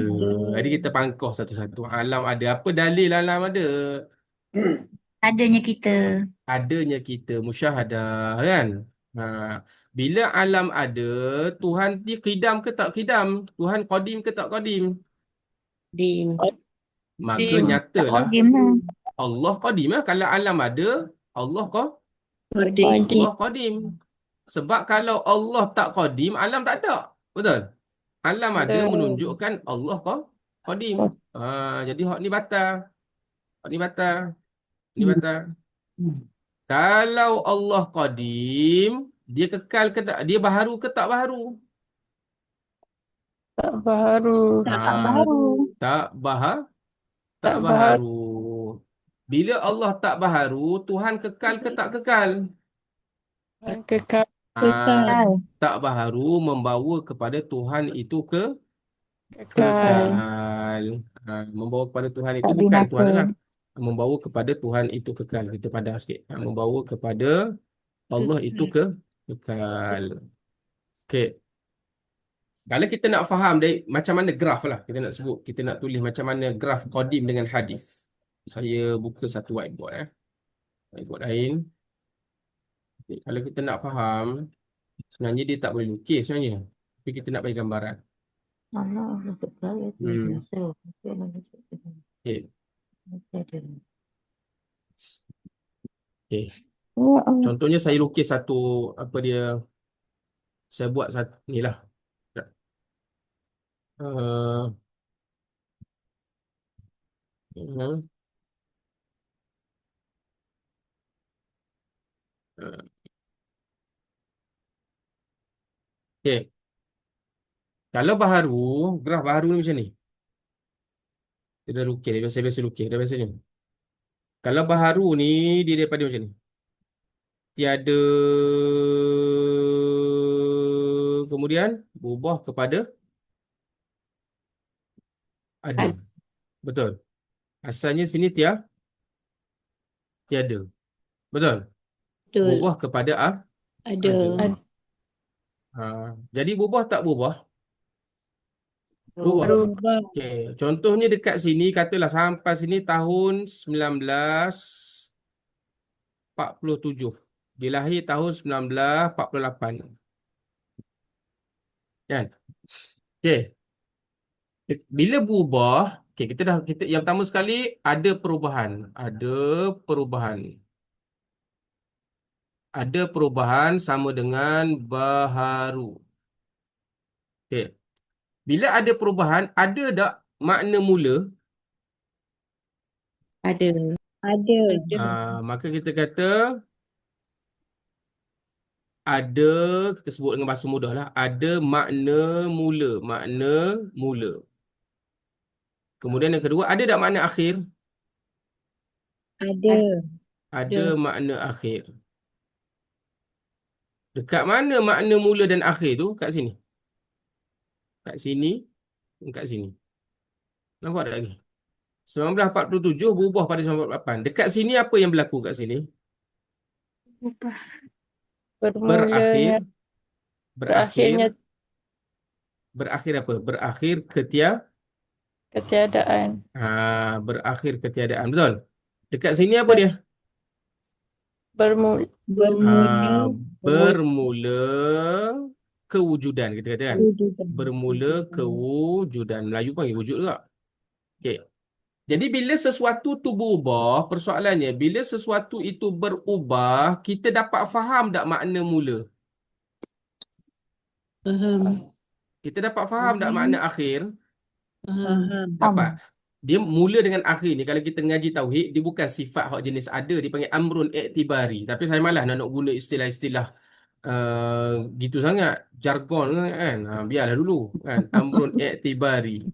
S1: Jadi kita pangkah satu-satu. Alam ada. Apa dalil alam ada?
S2: Adanya kita.
S1: Adanya kita musyahadah kan? Ha. Bila alam ada, Tuhan ni qidam ke tak qidam? Tuhan qadim ke tak qadim?
S6: Dim.
S1: Maka
S5: Qadim.
S1: nyatalah
S2: Qadim lah.
S1: Allah qadim lah. Kalau alam ada, Allah
S6: Qadim.
S1: Allah qadim. Sebab kalau Allah tak qadim, alam tak ada. Betul? Alam ada menunjukkan Allah qadim. Jadi hak ni batal. Hak ni batal. Ni batal. Kalau Allah qadim, dia kekal ke tak? Dia baharu ke tak baharu?
S2: Tak baharu.
S1: Tak baharu. Bila Allah tak baharu, Tuhan kekal ke tak kekal?
S2: Kekal.
S1: Tak baharu membawa kepada Tuhan itu kekal. Membawa kepada Tuhan itu
S2: Tak
S1: bukan
S2: binasa.
S1: Tuhan lah. Membawa kepada Tuhan itu kekal. Kita padang sikit. Membawa kepada Allah itu kekal. Okey. Kalau kita nak faham dari macam mana graf lah. Kita nak sebut. Kita nak tulis macam mana graf qadim dengan hadis. Saya buka satu whiteboard. Whiteboard lain. Okay. Kalau kita nak faham, sebenarnya dia tak boleh lukis sebenarnya. Tapi kita nak bagi gambaran. Okay. Okay. Contohnya saya lukis satu, apa dia, saya buat satu, ni lah. Uh, uh, okay. Kalau baharu, graf baharu ni macam ni. Dia dah lukis, dia biasa-biasa lukis, dah biasanya. Kalau baharu ni, dia daripada macam ni. Tiada, kemudian berubah kepada ada. Betul. Asalnya sini tiada. Betul.
S5: Betul.
S1: Berubah kepada
S5: Ada.
S1: Jadi berubah tak berubah? Berubah. Okay. Contohnya dekat sini, katalah sampai sini tahun 1947. Dia lahir tahun 1948. Kan? Okay. Bila berubah, okay, kita yang pertama sekali ada perubahan. Ada perubahan sama dengan baharu. Okay. Bila ada perubahan, ada tak makna mula?
S6: Ada.
S1: Maka kita kata ada, kita sebut dengan bahasa mudah lah, ada makna mula. Kemudian yang kedua, ada tak makna akhir? Ada makna akhir. Dekat mana makna mula dan akhir tu? Kat sini. Kat sini. Kat sini. Nampak tak lagi? 1947 berubah pada 1948. Dekat sini apa yang berlaku kat sini? Berakhir apa? Berakhir
S2: Ketiadaan.
S1: berakhir ketiadaan. Betul? Dekat sini apa dia?
S2: Bermula.
S1: Bermula kewujudan, kita kata kan.
S2: Wujudan.
S1: Bermula kewujudan. Melayu panggil wujud juga. Okey. Jadi bila sesuatu tu berubah, persoalannya bila sesuatu itu berubah, kita dapat faham tak makna mula?
S6: Faham.
S1: Kita dapat faham tak makna akhir?
S6: Faham.
S2: Faham.
S1: Dapat. Dia mula dengan akhir ni, kalau kita ngaji tauhid, dia bukan sifat hak jenis ada, dipanggil amrun i'tibari. Tapi saya malas nak guna istilah-istilah gitu sangat, jargon kan. Biarlah dulu kan. Amrun i'tibari.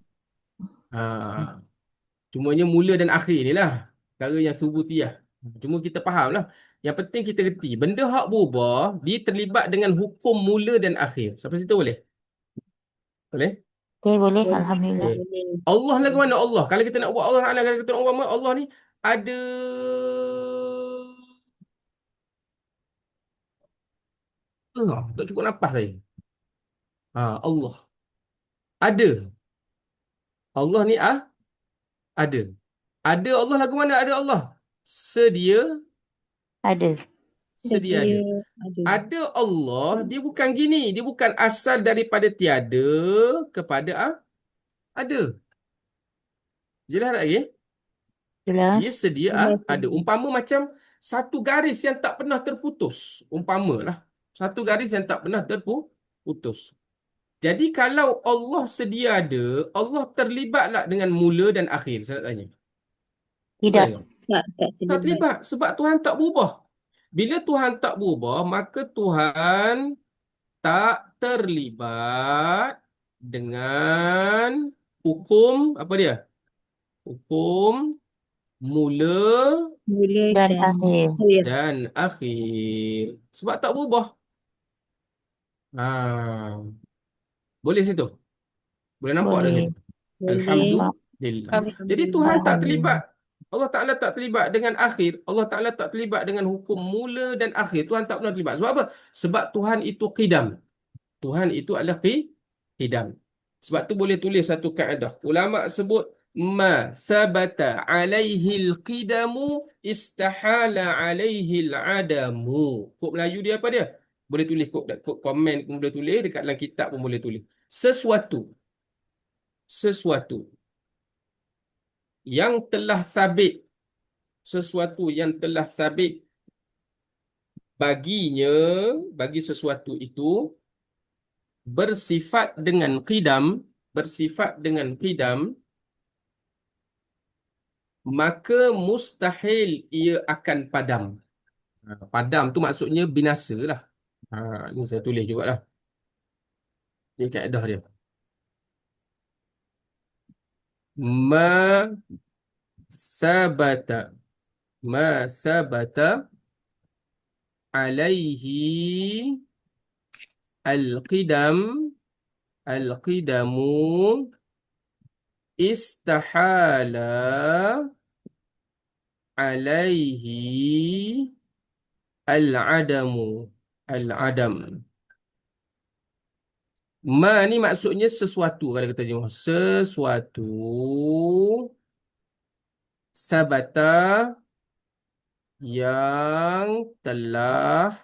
S1: Cumanya mula dan akhir ni lah perkara yang subutiyah. Cuma kita faham lah. Yang penting kita reti benda hak berubah, dia terlibat dengan hukum mula dan akhir. Sampai situ boleh? Boleh?
S5: Okey, boleh.
S2: Boleh.
S5: Alhamdulillah.
S1: Okey. Allah lagu mana Allah? Kalau kita nak buat Allah Ta'ala, kalau kita nak buat Allah ni ada tak cukup nafas saya. Allah. Ada. Allah ni ada. Ada Allah lagu mana ada Allah? Sedia
S5: Ada.
S1: sedia ada.
S2: Ada.
S1: Ada Allah, dia bukan gini. Dia bukan asal daripada tiada kepada ada. Jelas tak lagi?
S5: Jelas.
S1: Dia sedia
S2: Jelas,
S1: ada.
S2: jelas.
S1: Umpama macam satu garis yang tak pernah terputus. Umpamalah. Satu garis yang tak pernah terputus. Jadi kalau Allah sedia ada, Allah terlibatlah dengan mula dan akhir. Saya nak tanya.
S5: Tidak.
S1: Tanya.
S2: Tak
S1: Tak
S2: terlibat.
S1: terlibat. Sebab Tuhan tak berubah. Bila Tuhan tak berubah, maka Tuhan tak terlibat dengan hukum, apa dia? Hukum mula
S2: Mula
S5: Dan
S2: dan
S5: akhir.
S2: akhir.
S1: dan akhir. Sebab tak berubah. Boleh situ? Boleh nampak dah
S5: Boleh.
S1: situ?
S2: Boleh.
S1: Alhamdulillah. Jadi Tuhan tak
S2: Alhamdulillah.
S1: terlibat. Allah Ta'ala tak terlibat dengan akhir. Allah Ta'ala tak terlibat dengan hukum mula dan akhir. Tuhan tak pernah terlibat. Sebab apa? Sebab Tuhan itu qidam. Tuhan itu adalah qidam. Sebab tu boleh tulis satu kaedah. Ulama sebut ma thabata alaihi al-qidamu istahala alaihi al-adamu. Kod Melayu dia apa dia? Boleh tulis kod komen pun boleh tulis, dekat dalam kitab pun boleh tulis. Sesuatu yang telah sabit, sesuatu yang telah sabit baginya, bagi sesuatu itu bersifat dengan qidam, maka mustahil ia akan padam. Padam tu maksudnya binasa lah. Ini saya tulis jugalah. Ini kaedah dia. Ma sabata alaihi al-qidamu istahala alaihi al-adam. Ma ni maksudnya sesuatu, kalau kita tengok sesuatu sabata yang telah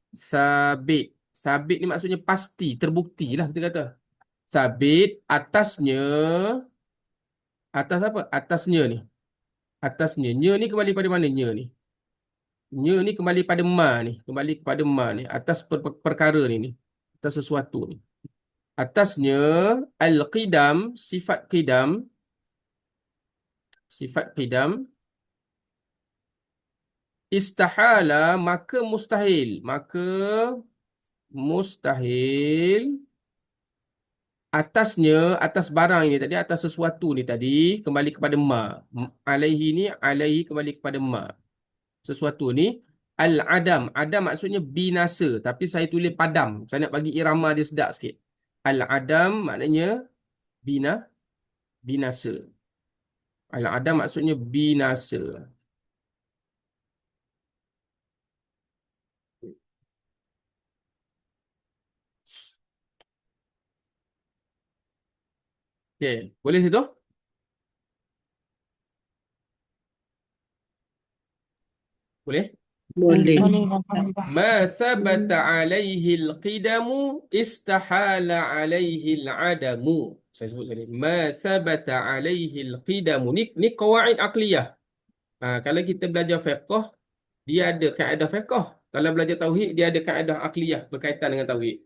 S1: sabit. Sabit ni maksudnya pasti, terbukti lah kita kata. Sabit atasnya, atas apa? Atasnya ni. Atasnya. Nya ni kembali pada mana nya ni? Nya ni kembali pada ma ni. Kembali kepada ma ni. Atas perkara ni. Atas sesuatu ni. Atasnya al-qidam, sifat qidam istahala, maka mustahil atasnya, atas barang ini tadi, atas sesuatu ni tadi kembali kepada ma. Alaihi ni, alaihi kembali kepada ma. Sesuatu ni al-adam. Adam maksudnya binasa, tapi saya tulis padam. Saya nak bagi irama dia sedap sikit. Al-adam maknanya binasa. Al-adam maksudnya binasa. Okey, boleh situ? Boleh?
S6: Boleh.
S2: Boleh, Alhamdulillah.
S1: Ma sabata alaihi al-qidamu istahala alaihi al-adamu. Saya sebut sekali. Ma sabata alaihi al-qidamu. Ni qawaid aqliyah. Kalau kita belajar fiqh, dia ada kaedah fiqh. Kalau belajar tauhid, dia ada kaedah aqliyah berkaitan dengan tauhid.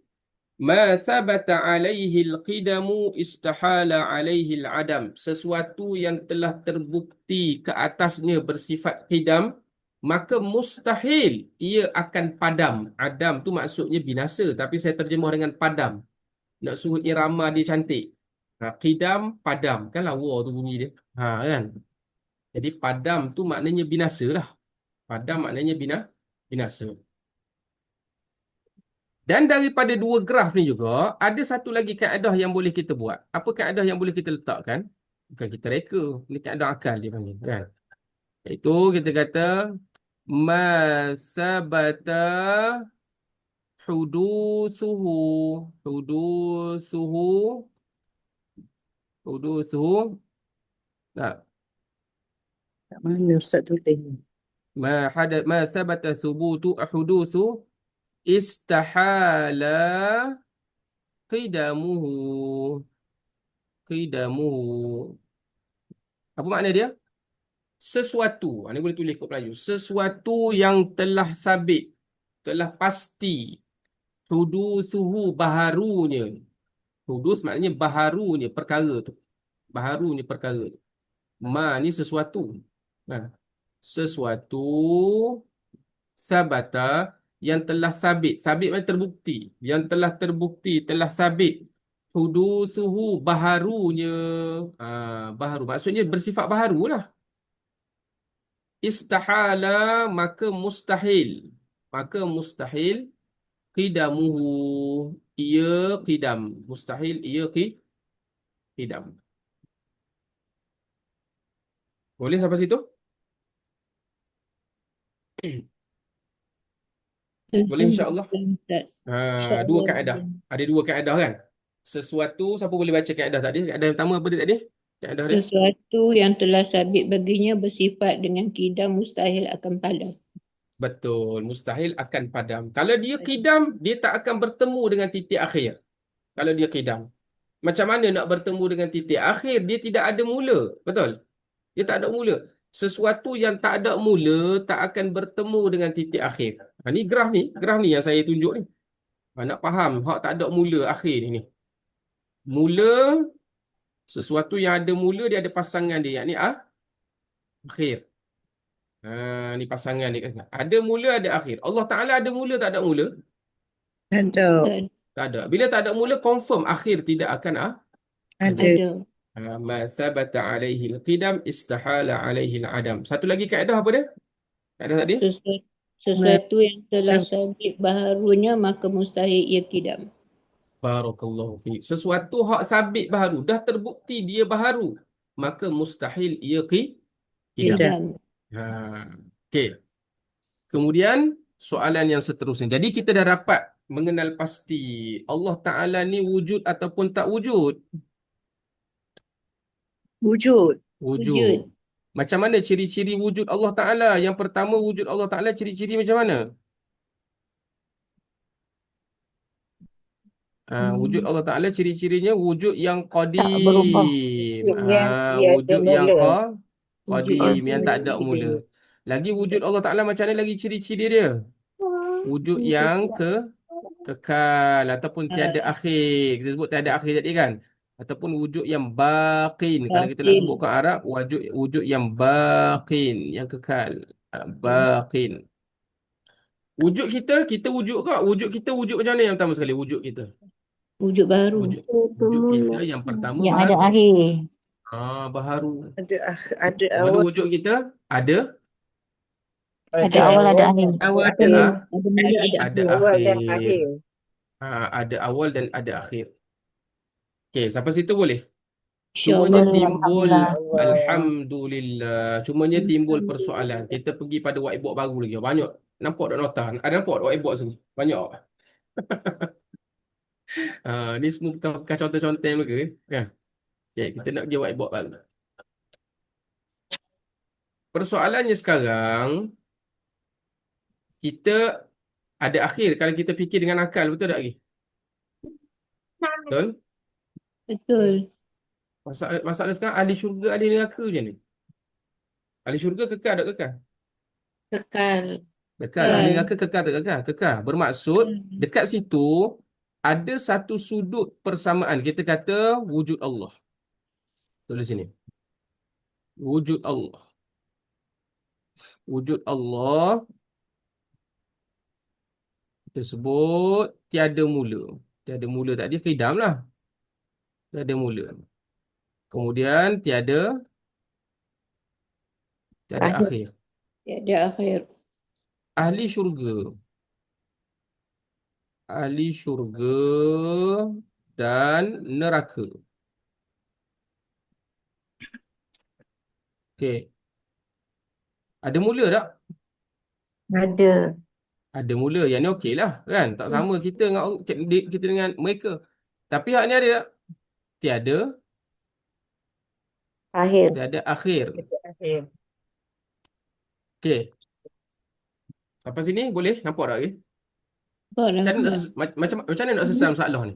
S1: Ma sabata alaihi al-qidamu istahala alaihi al-adam. Sesuatu yang telah terbukti ke atasnya bersifat qidam, maka mustahil ia akan padam. Adam tu maksudnya binasa, tapi saya terjemah dengan padam. Nak suruh irama dia cantik. Qidam, padam. Kan lawa tu bunyi dia. Kan? Jadi padam tu maknanya binasa lah. Padam maknanya binasa. Dan daripada dua graf ni juga, ada satu lagi kaedah yang boleh kita buat. Apa kaedah yang boleh kita letakkan? Bukan kita reka. Ini kaedah akal dia panggil. Kan? Iaitu kita kata, ma sabata hudusuhu. Hudusuhu. Hudusuhu. Tak.
S6: Kat mana Ustaz tulis?
S1: Ma sabata subutu hudusu istahala qidamuhu. Qidamuhu. Apa makna dia? Sesuatu. Ini boleh tulis kot Melayu. Sesuatu yang telah sabit, telah pasti. Hudusuhu, baharunya. Hudus maknanya baharunya perkara tu. Baharunya perkara tu. Ma ni sesuatu. Sesuatu sabata yang telah sabit. Sabit maknanya terbukti. Yang telah terbukti, telah sabit. Hudusuhu, baharunya. Baharu. Maksudnya bersifat baharu lah. Istahala, maka mustahil. Maka mustahil. Qidamuhu, ia qidam. Mustahil, ia qidam. Boleh sampai situ? Boleh insyaAllah. Dua kaedah. Ada dua kaedah kan? Sesuatu, siapa boleh baca kaedah tadi? Kaedah yang pertama apa dia tadi? Kaedah dia?
S5: Sesuatu yang telah sabit baginya bersifat dengan qidam mustahil akan padam.
S1: Betul, mustahil akan padam. Kalau dia qidam, dia tak akan bertemu dengan titik akhir. Kalau dia qidam. Macam mana nak bertemu dengan titik akhir? Dia tidak ada mula. Betul? Dia tak ada mula. Sesuatu yang tak ada mula tak akan bertemu dengan titik akhir. Ni graf ni yang saya tunjuk ni. Nak faham hak tak ada mula akhir ni. Mula, sesuatu yang ada mula dia ada pasangan dia, yakni akhir. Ni pasangan dia kat sana. Ada mula, ada akhir. Allah Ta'ala ada mula, tak ada mula?
S6: Ada.
S1: Tak ada. Bila tak ada mula, confirm akhir tidak akan
S6: Ada.
S1: ma thabata alaihi al-qidam istahala alaihi al-adam. Satu lagi kaedah apa dia? Kaedah tadi?
S5: Sesuatu yang telah sabit baharunya maka mustahil ia qidam.
S1: Barakallahu fi. Sesuatu hak sabit baharu, dah terbukti dia baharu, maka mustahil ia qidam. Okey. Kemudian soalan yang seterusnya. Jadi kita dah dapat mengenal pasti Allah Ta'ala ni wujud ataupun tak wujud?
S6: Wujud.
S1: Wujud. Macam mana ciri-ciri wujud Allah Ta'ala? Yang pertama, wujud Allah Ta'ala ciri-ciri macam mana? Wujud Allah Ta'ala ciri-cirinya wujud yang qadim. Wujud yang qadim, yang tak ada mula. Lagi wujud Allah Ta'ala macam mana lagi ciri-ciri dia? Wujud yang kekal ataupun tiada akhir. Kita sebut tiada akhir tadi kan? Ataupun wujud yang baqin. Kalau kita nak sebutkan Arab, wujud yang baqin, yang kekal. Baqin. Wujud kita wujud ke? Wujud kita wujud macam mana yang pertama sekali? Wujud kita.
S5: Wujud baru.
S1: Wujud kita yang pertama
S2: Yang
S1: baharu.
S2: ada akhir.
S1: Baharu.
S6: Ada
S1: Mana
S6: awal.
S1: wujud kita? Ada
S2: Ada awal, ada akhir.
S6: Awal
S1: ada
S5: Ada
S1: ada akhir. Ada awal dan ada akhir. Okey, sampai situ boleh? Cumanya
S2: Boleh,
S1: timbul
S2: Alhamdulillah.
S1: Alhamdulillah. Cumanya timbul persoalan. Kita pergi pada whiteboard baru lagi. Banyak. Nampak tak nota? Ada nampak tak whiteboard sini? Banyak. Ni semua bukan contoh-contoh mereka. Kan? Okay, kita nak pergi whiteboard baru. Persoalannya sekarang, kita ada akhir kalau kita fikir dengan akal, betul tak lagi? Betul?
S5: Betul.
S1: Masalah sekarang ahli syurga, ahli neraka je ni. Ahli syurga kekal tak kekal?
S2: Kekal.
S1: Kekal. Ahli neraka kekal tak kekal? Kekal. Bermaksud dekat situ ada satu sudut persamaan. Kita kata wujud Allah. Tulis sini. Wujud Allah. Wujud Allah kita sebut tiada mula. Tiada mula tadi qidam lah. Tiada mula. Kemudian tiada akhir.
S5: Tiada akhir.
S1: Ahli syurga. Ahli syurga dan neraka. Okey. Ada mula tak?
S3: Ada.
S1: Ada mula. Yang ni okey lah. Kan? Tak sama kita dengan mereka. Tapi hak ni ada tak? Tiada
S3: Akhir.
S1: akhir. Okey. Sampai sini boleh? Nampak tak? Okay? Macam mana nak selesai masalah ni?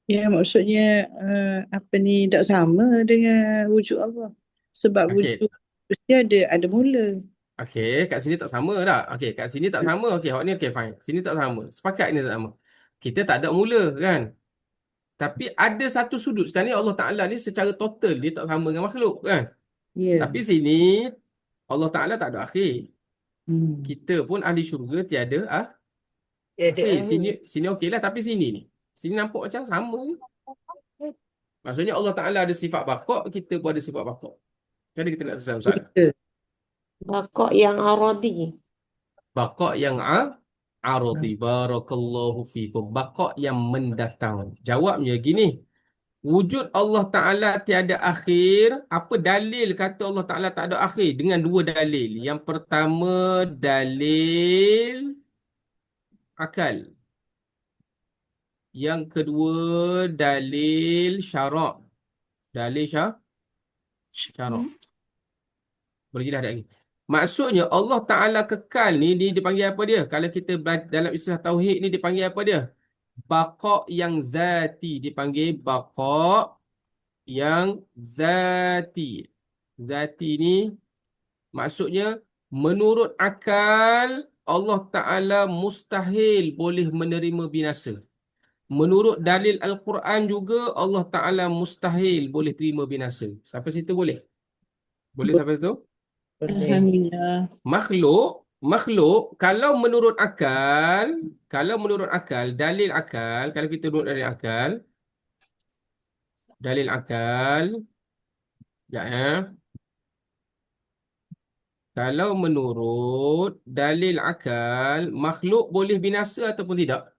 S6: Ya, maksudnya apa ni tak sama dengan wujud Allah. Sebab
S1: Okey.
S6: wujud mesti ada mula.
S1: Okey, kat sini tak sama tak? Okey, kat sini tak sama. Okey, hak ni okey fine. Sini tak sama. Sepakat ni tak sama. Kita tak ada mula kan? Tapi ada satu sudut. Sekarang ni Allah Ta'ala ni secara total dia tak sama dengan makhluk kan?
S6: Ya.
S1: Tapi sini Allah Ta'ala tak ada akhir.
S6: Hmm.
S1: Kita pun ahli syurga tiada akhir. Sini okey lah. Tapi sini nampak macam sama ni. Maksudnya Allah Ta'ala ada sifat baqa', kita pun ada sifat baqa'. Jadi kita nak selesai masalah.
S2: Bakok yang aradi.
S1: Baqa' yang aradi. Barakallahu fikum. Baqa' yang mendatang. Jawabnya gini. Wujud Allah Ta'ala tiada akhir. Apa dalil kata Allah Ta'ala tak ada akhir? Dengan dua dalil. Yang pertama, dalil akal. Yang kedua, dalil syarak. Dalil syarak. Boleh jelas tak lagi? Maksudnya Allah Ta'ala kekal ni dipanggil apa dia? Kalau kita dalam istilah tauhid ni dipanggil apa dia? Baqa' yang zati. Dipanggil baqa' yang zati. Zati ni maksudnya menurut akal Allah Ta'ala mustahil boleh menerima binasa. Menurut dalil Al-Quran juga Allah Ta'ala mustahil boleh terima binasa. Sampai situ boleh? Boleh sampai situ?
S5: Alhamdulillah.
S1: Makhluk kalau menurut akal, dalil akal, kalau kita menurut dalil akal, ya. Kalau menurut dalil akal, makhluk boleh binasa ataupun tidak?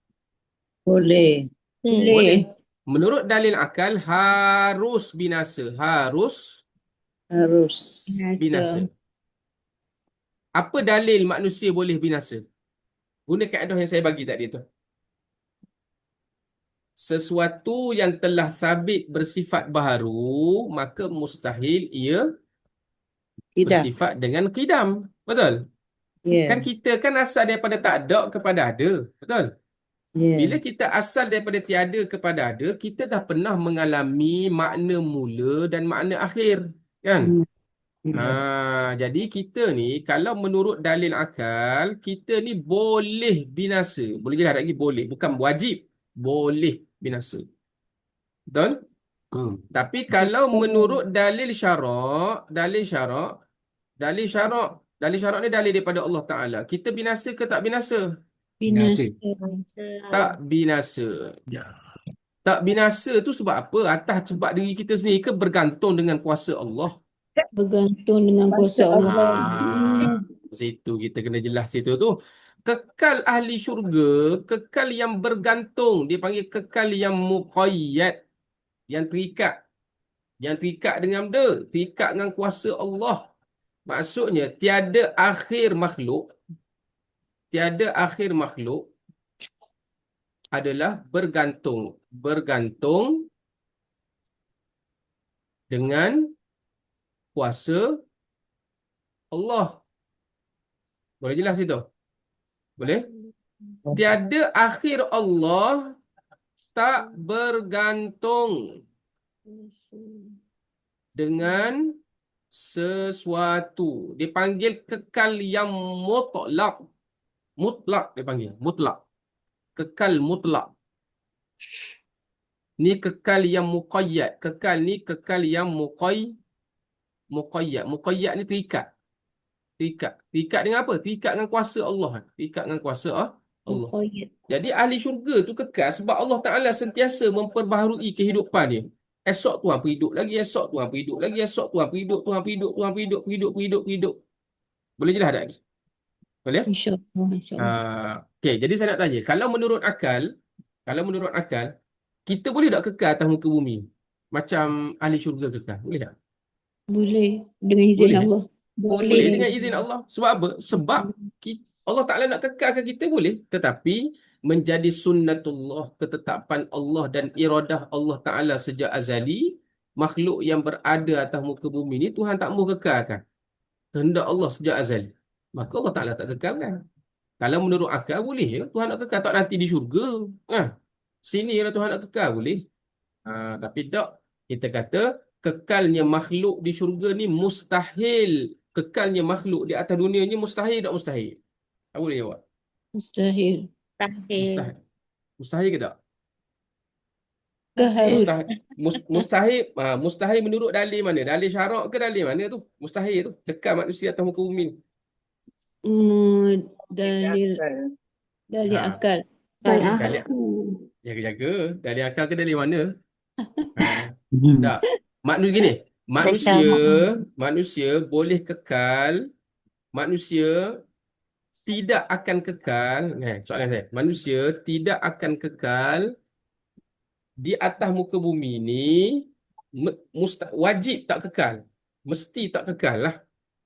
S6: Boleh.
S1: Boleh. Menurut dalil akal harus binasa, harus binasa. Apa dalil manusia boleh binasa? Guna kaedah yang saya bagi tadi tu. Sesuatu yang telah sabit bersifat baharu, maka mustahil ia bersifat dengan qidam. Betul?
S6: Ya.
S1: Kan kita kan asal daripada tak ada kepada ada. Betul?
S6: Ya.
S1: Bila kita asal daripada tiada kepada ada, kita dah pernah mengalami makna mula dan makna akhir. Kan? Jadi kita ni kalau menurut dalil akal, kita ni boleh binasa. Boleh jelas lagi? Boleh. Bukan wajib. Boleh binasa. Betul? Tapi kalau menurut dalil syarak ni dalil daripada Allah Ta'ala. Kita binasa ke tak binasa?
S5: Binasa.
S1: Tak binasa. Tak binasa tu sebab apa? Atas sebab diri kita sendiri ke bergantung dengan kuasa Allah?
S5: Bergantung dengan kuasa Allah.
S1: Situ kita kena jelas situ tu. Kekal ahli syurga, kekal yang bergantung, dia panggil kekal yang muqayyad, yang terikat. Yang terikat dengan benda? Terikat dengan kuasa Allah. Maksudnya tiada akhir makhluk adalah bergantung dengan kuasa Allah. Boleh jelas itu? Boleh? Tiada akhir Allah tak bergantung dengan sesuatu. Dipanggil kekal yang mutlak. Mutlak dipanggil. Mutlak. Kekal mutlak. Ni kekal yang muqayyad. Kekal ni kekal yang muqayyad. Muqayyad ni terikat. Terikat. Terikat dengan apa? Terikat dengan kuasa Allah. Terikat dengan kuasa Allah.
S5: Muqayyad.
S1: Jadi ahli syurga tu kekal sebab Allah Ta'ala sentiasa memperbaharui kehidupan dia. Esok Tuhan perhidup lagi, esok Tuhan perhidup lagi, esok Tuhan perhidup, Tuhan perhidup, Tuhan perhidup, perhidup. Boleh jelas tak ni? Boleh?
S5: InsyaAllah. InsyaAllah.
S1: Okey, jadi saya nak tanya, kalau menurut akal, kita boleh tak kekal atas muka bumi? Macam ahli syurga kekal. Boleh tak?
S5: Boleh. Dengan izin
S1: Boleh.
S5: Allah.
S1: Boleh dengan izin Allah. Sebab apa? Sebab Allah Ta'ala nak kekalkan kita boleh. Tetapi menjadi sunnatullah, ketetapan Allah dan iradah Allah Ta'ala sejak azali, makhluk yang berada atas muka bumi ni Tuhan tak mahu kekalkan. Kehendak Allah sejak azali. Maka Allah Ta'ala tak kekalkan. Kalau menurut akal boleh ya. Tuhan nak kekal tak nanti di syurga. Sini lah Tuhan nak kekal boleh. Tapi tak. Kita kata kekalnya makhluk di syurga ni mustahil. Kekalnya makhluk di atas dunia ni mustahil tak mustahil? Tak boleh jawab.
S5: Mustahil.
S1: Mustahil. Mustahil ke tak?
S5: Ke harus.
S1: Mustahil menurut dalil mana? Dalil syarak ke dalil mana tu? Mustahil tu. Kekal manusia atas muka bumi ni.
S5: Dalil akal.
S1: Dalil jaga-jaga. Dalil akal ke dalil mana? Tak. Maksud gini. Manusia boleh kekal. Manusia tidak akan kekal. Soalan saya. Manusia tidak akan kekal di atas muka bumi ni. Wajib tak kekal. Mesti tak kekal lah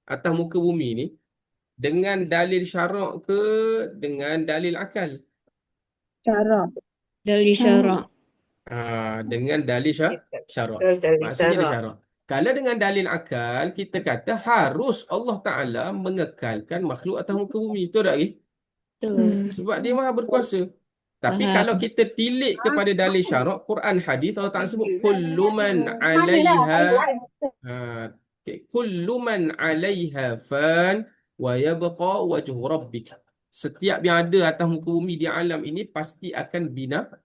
S1: atas muka bumi ni. Dengan dalil syarak ke dengan dalil akal?
S2: Syarak.
S5: Dalil syarak.
S1: Dengan dalil syarak. Maksudnya dia syarak. Kalau dengan dalil akal, kita kata harus Allah Ta'ala mengekalkan makhluk atas muka bumi. Betul tak?
S5: Betul.
S1: Sebab dia maha berkuasa. Tapi
S5: Faham.
S1: kalau kita tilik kepada dalil syarak, Quran, hadis, Allah Ta'ala sebut kullu man 'alaiha kullu man 'alaiha fan wa yabqa wajhu rabbik. Setiap yang ada atas muka bumi di alam ini pasti akan binasa.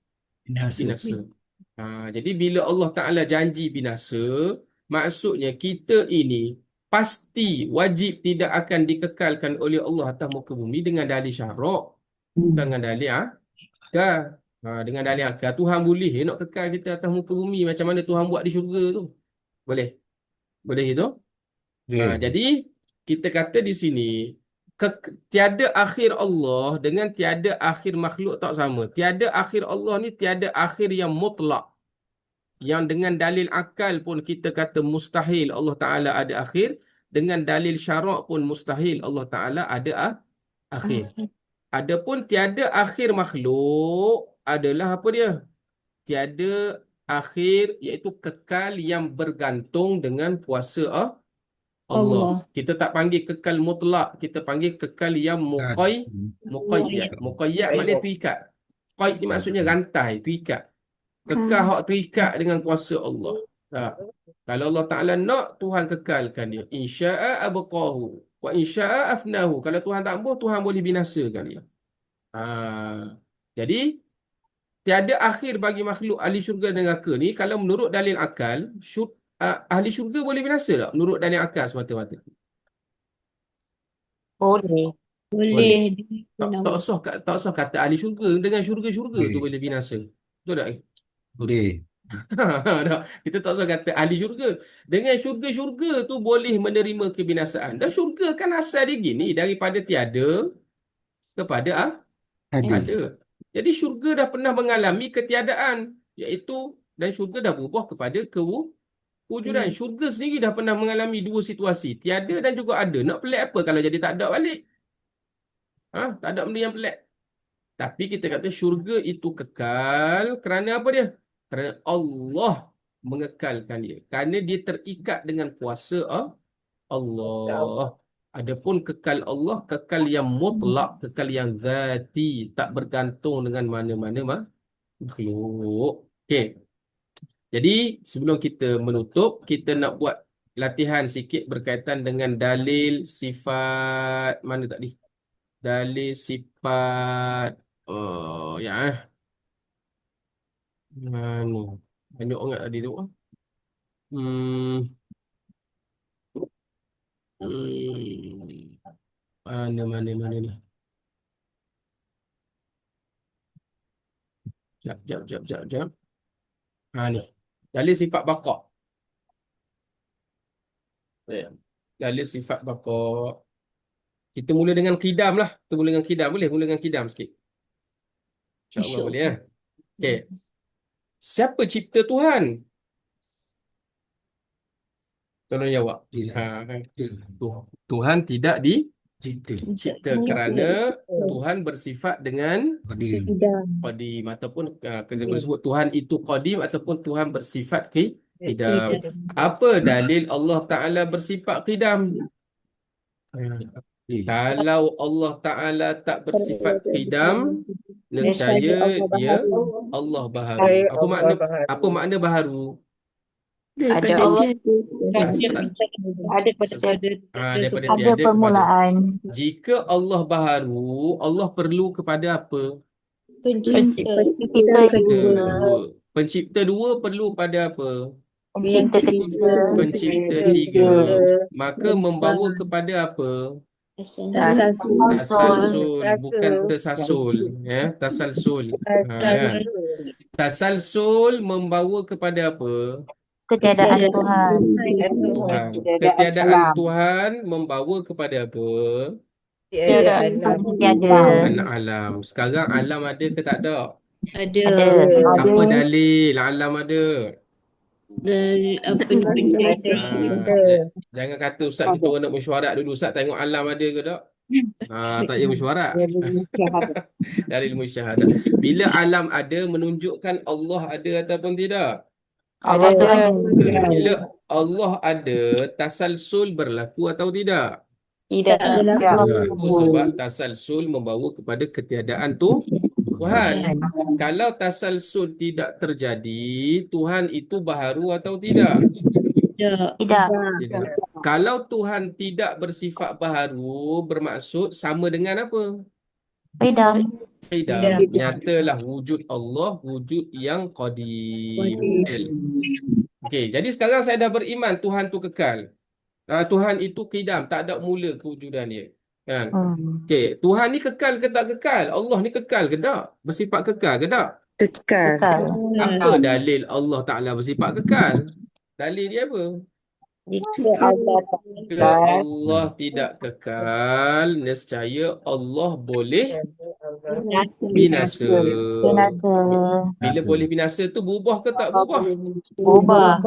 S1: Jadi bila Allah Ta'ala janji binasa, maksudnya kita ini pasti wajib tidak akan dikekalkan oleh Allah atas muka bumi dengan dalil syarak. Bukan dengan dalil akal. Dengan dalil akal, Tuhan boleh nak kekal kita atas muka bumi macam mana Tuhan buat di syurga tu. Boleh? Boleh itu? Jadi kita kata di sini tiada akhir Allah dengan tiada akhir makhluk tak sama. Tiada akhir Allah ni tiada akhir yang mutlak. Yang dengan dalil akal pun kita kata mustahil Allah Ta'ala ada akhir. Dengan dalil syarak pun mustahil Allah Ta'ala ada akhir. Adapun tiada akhir makhluk adalah apa dia? Tiada akhir iaitu kekal yang bergantung dengan kuasa Allah. Kita tak panggil kekal mutlak, kita panggil kekal yang muqayyad. Muqayyad maknanya terikat. Qaid ni maksudnya rantai, terikat. Kekal hak terikat dengan kuasa Allah. Kalau Allah Ta'ala nak, Tuhan kekalkan dia. Insya'a abqahu wa insya'a afnahu. Kalau Tuhan tak mahu, Tuhan boleh binasakan dia. Jadi tiada akhir bagi makhluk ahli syurga dan neraka ni. Kalau menurut dalil akal, ahli syurga boleh binasa tak? Menurut dalil akal semata-mata.
S3: Boleh.
S1: Tak usah kata ahli syurga. Dengan syurga-syurga tu boleh binasa. Betul tak?
S7: Boleh.
S1: Kita tak usah kata ahli syurga. Dengan syurga-syurga tu boleh menerima kebinasaan. Dan syurga kan asal dia gini. Daripada tiada kepada ada. Jadi syurga dah pernah mengalami ketiadaan. Iaitu, dan syurga dah berubah kepada kewujudan. Syurga sendiri dah pernah mengalami dua situasi. Tiada dan juga ada. Nak pelik apa kalau jadi tak ada balik? Tak ada benda yang pelik. Tapi kita kata syurga itu kekal kerana apa dia? Kerana Allah mengekalkan dia. Kerana dia terikat dengan kuasa Allah. Adapun kekal Allah, kekal yang mutlak, kekal yang zati, tak bergantung dengan mana-mana makhluk. Okey. Jadi sebelum kita menutup, kita nak buat latihan sikit berkaitan dengan dalil sifat mana tadi? Dalil sifat ya mana? Banyak ingat tadi tu. Hmm, hmm, mana ni? Jap. Ni. Dalil sifat baqa. Ya. Dalil sifat baqa. Kita mula dengan qidam lah. Kita mula dengan qidam. Boleh mula dengan qidam sikit? InsyaAllah boleh ya. Okey. Siapa cipta Tuhan? Tolong jawab. Tuhan tidak dicipta kerana Tuhan bersifat dengan qadim ataupun kita boleh sebut Tuhan itu qadim ataupun Tuhan bersifat qidam. Apa dalil Allah Ta'ala bersifat qidam? Kalau Allah Ta'ala tak bersifat qidam, nescaya dia Allah baharu. Apa makna baharu?
S4: Ada Allah.
S1: Daripada
S2: Ada
S1: tiada kepada.
S2: permulaan.
S1: Jika Allah baharu, Allah perlu kepada apa?
S5: Pencipta.
S1: Pencipta dua perlu pada apa?
S4: Pencipta ketiga.
S1: Pencipta tiga. Maka membawa kepada apa? Tasalsul, bukan tersasul. Ya, tasalsul. Ya. Tasalsul membawa kepada apa?
S2: Ketiadaan Tuhan.
S1: Tuhan. Ketiadaan Tuhan membawa kepada apa?
S2: Tiada.
S1: Alam. Sekarang alam ada ke tak ada?
S5: Ada.
S1: Apa dalil alam ada?
S5: Dari apa ni?
S1: Jangan kata Ustaz kita orang nak mesyuarat dulu. Ustaz tengok alam ada ke tak? Tak payah mesyuarat. Dalil musyahadah. Bila alam ada menunjukkan Allah ada ataupun tidak?
S4: Allah Tuhan.
S1: Bila Allah ada, tasalsul berlaku atau tidak?
S4: Tidak.
S1: Sebab tasalsul membawa kepada ketiadaan Tuhan. Kalau tasalsul tidak terjadi, Tuhan itu baharu atau tidak?
S2: Tidak.
S1: Tidak. Kalau Tuhan tidak bersifat baharu, bermaksud sama dengan apa?
S2: Qidam.
S1: Nyatalah wujud Allah, wujud yang qadim. Okey, jadi sekarang saya dah beriman Tuhan tu kekal. Tuhan itu qidam, tak ada mula kewujudan dia. Kan? Okey, Tuhan ni kekal ke tak kekal? Allah ni kekal ke tak? Bersifat kekal ke tak?
S6: Kekal.
S1: Apa dalil Allah Ta'ala bersifat kekal? Dalil dia apa? Jika Allah tidak kekal, nescaya Allah boleh binasa. Bila boleh binasa tu berubah ke tak berubah?
S2: Ubah.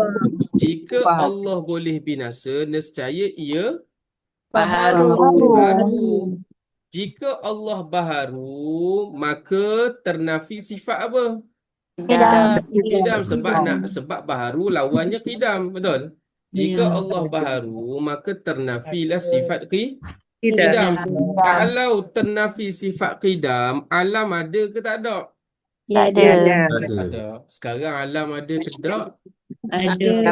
S1: Jika Allah boleh binasa, nescaya ia
S4: Baharu.
S1: Jika Allah baharu, maka ternafi sifat apa? Qidam. Sebab baharu lawannya qidam, betul? Jika Allah baharu, maka ternafilah sifat qidam. Kalau ternafi sifat qidam, alam ada ke tak ada? Ada. Sekarang alam ada ke tak?
S5: Ada.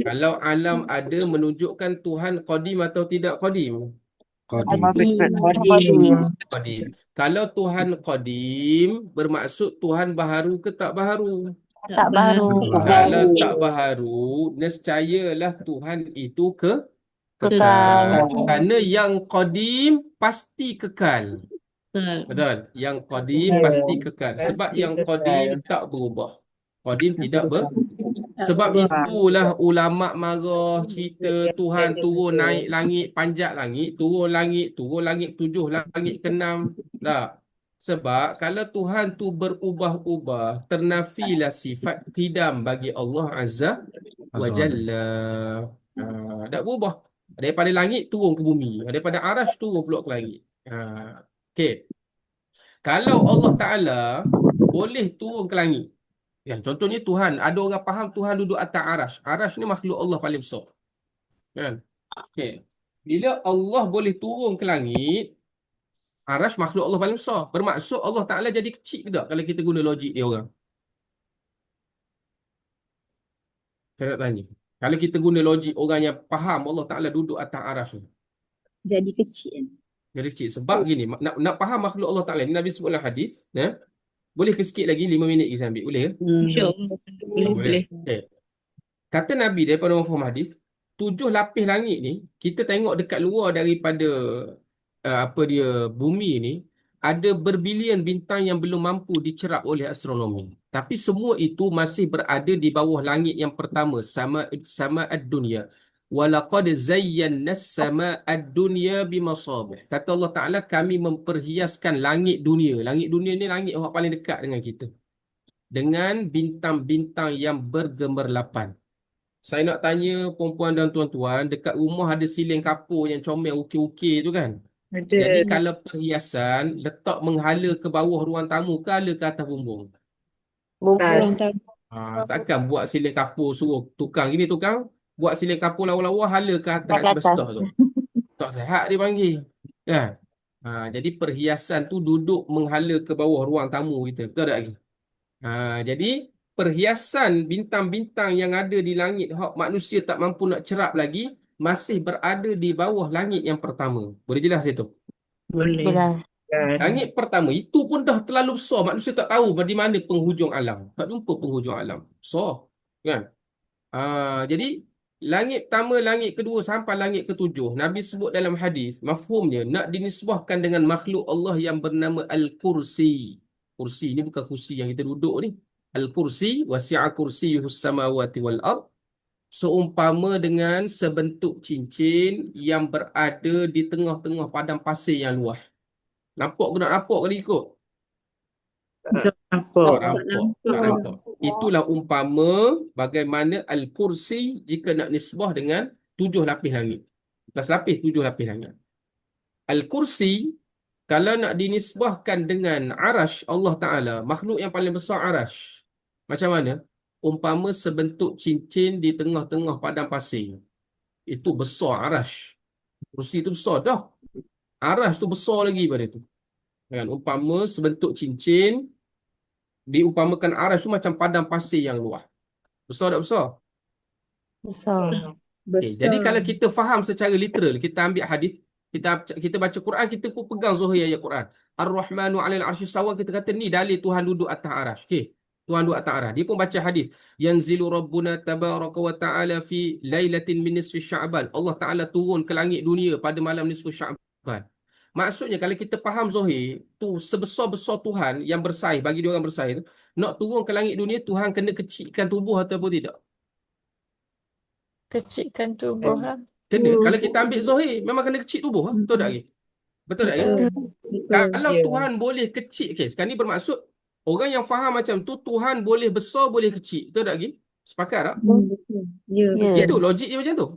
S1: Kalau alam ada menunjukkan Tuhan qadim atau tidak qadim? Qadim. Kalau Tuhan qadim, bermaksud Tuhan baharu ke tak baharu?
S2: Tak baru.
S1: Kalau tak baharu, nescayalah Tuhan itu kekal. Kerana yang qadim pasti kekal. Betul? Yang qadim pasti kekal. Sebab yang qadim tak berubah. Qadim tidak Sebab itulah ulama marah cerita Tuhan turun naik langit, panjat langit, turun langit, 7, langit ke-6. Tak. Sebab kalau Tuhan tu berubah-ubah, ternafilah sifat qidam bagi Allah Azza wa Jalla. Tak berubah. Daripada langit turun ke bumi. Daripada arash turun pula ke langit. Okey. Kalau Allah Ta'ala boleh turun ke langit. Ya, contohnya Tuhan. Ada orang faham Tuhan duduk atas arash. Arash ni makhluk Allah paling besar. Kan? Okey. Bila Allah boleh turun ke langit, Arash makhluk Allah paling besar. Bermaksud Allah Ta'ala jadi kecil ke tak kalau kita guna logik dia orang? Saya nak tanya. Kalau kita guna logik orang yang faham Allah Ta'ala duduk atas Arash tu.
S2: Jadi kecil.
S1: Jadi kecil. Sebab gini, nak faham makhluk Allah Ta'ala ni, Nabi sebut dalam hadis, ya? Boleh ke sikit lagi 5 minit kita ambil? Boleh ke?
S5: InsyaAllah. Boleh.
S1: Okay. Kata Nabi daripada orang faham hadis, 7 lapis langit ni, kita tengok dekat luar daripada apa dia, bumi ni, ada berbilion bintang yang belum mampu dicerap oleh astronomi. Tapi semua itu masih berada di bawah langit yang pertama, sama ad-dunya. Walaqad zayyana as-samaa ad-dunya bimasabih. Kata Allah Taala, kami memperhiaskan langit dunia. Langit dunia ni langit yang paling dekat dengan kita, dengan bintang-bintang yang bergemerlapan. Saya nak tanya perempuan dan tuan-tuan, dekat rumah ada siling kapur yang comel ukir-ukir tu kan?
S6: Ada.
S1: Jadi kalau perhiasan letak menghala ke bawah ruang tamu ke hala ke atas bumbung?
S5: Orang tahu.
S1: Takkan buat siling kapur suruh tukang gini, tukang buat siling kapur lawa-lawa hala ke atas
S3: Kat atas.
S1: asbestos tu. Tak sihat dia panggil. Kan? Jadi perhiasan tu duduk menghala ke bawah ruang tamu kita. Betul tak lagi? Jadi perhiasan bintang-bintang yang ada di langit hak manusia tak mampu nak cerap lagi masih berada di bawah langit yang pertama. Boleh jelas itu?
S6: Boleh.
S3: Jelas.
S1: Langit pertama itu pun dah terlalu besar, manusia tak tahu di mana penghujung alam. Tak jumpa penghujung alam. Besar, kan? Jadi langit pertama, langit kedua sampai langit ketujuh, Nabi sebut dalam hadis, mafhumnya nak dinisbahkan dengan makhluk Allah yang bernama Al-Kursi. Kursi ni bukan kursi yang kita duduk ni. Al-Kursi wasi'a kursiyuhus samawati wal ard. Seumpama dengan sebentuk cincin yang berada di tengah-tengah padang pasir yang luas. Nampak ke tak nampak ke ikut?
S6: Apa?
S1: Tak nampak. Itulah umpama bagaimana Al-Kursi jika nak nisbah dengan 7 lapis langit. Bukan selapis, 7 lapis langit. Al-Kursi kalau nak dinisbahkan dengan Arash Allah Ta'ala, makhluk yang paling besar Arash. Macam mana? Umpama sebentuk cincin di tengah-tengah padang pasir. Itu besar Arash. Kursi itu besar dah. Arash tu besar lagi pada itu. Kan? Umpama sebentuk cincin, diumpamakan Arash tu macam padang pasir yang luas. Besar tak besar?
S3: Besar.
S1: Okay. Jadi kalau kita faham secara literal, kita ambil hadis, kita baca Quran, kita pun pegang zahir ayat Quran. Ar-Rahmanu 'alal 'arsy istawa, kita kata ni dalil Tuhan duduk atas Arash. Okey. Tuhan duduk atas Arash. Dia pun baca hadis, yanzilu rabbuna tabaraka wa ta'ala fi lailatin min nisfi Sya'ban. Allah Taala turun ke langit dunia pada malam nisfu Sya'ban. Maksudnya kalau kita faham zahir tu, sebesar-besar Tuhan yang bersaih, bagi dia orang bersaih tu, nak turun ke langit dunia, Tuhan kena kecilkan tubuh ataupun tidak?
S4: Kecilkan tubuh lah.
S1: Kena. Kalau kita ambil zahir, memang kena kecil tubuh. Betul tak lagi? Betul tak lagi? Kalau Tuhan boleh kecil, okay, sekarang ni bermaksud orang yang faham macam tu, Tuhan boleh besar, boleh kecil. Betul tak lagi? Sepakat tak?
S2: Ya.
S1: Itu logik dia macam tu.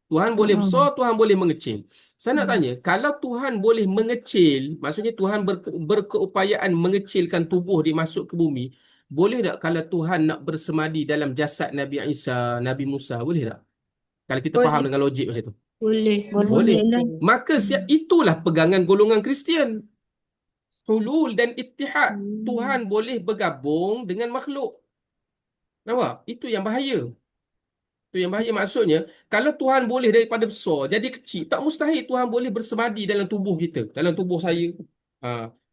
S1: Tuhan boleh besar, Tuhan boleh mengecil. Saya nak tanya, kalau Tuhan boleh mengecil, maksudnya Tuhan berkeupayaan mengecilkan tubuh dia masuk ke bumi, boleh tak kalau Tuhan nak bersemadi dalam jasad Nabi Isa, Nabi Musa, boleh tak? Kalau kita faham dengan logik macam tu.
S5: Boleh.
S1: Boleh. Maka itulah pegangan golongan Kristian. Hulul dan ittihad. Tuhan boleh bergabung dengan makhluk. Nampak? Itu yang bahaya. Itu yang bahaya, maksudnya kalau Tuhan boleh daripada besar jadi kecil, tak mustahil Tuhan boleh bersemadi dalam tubuh kita, dalam tubuh saya.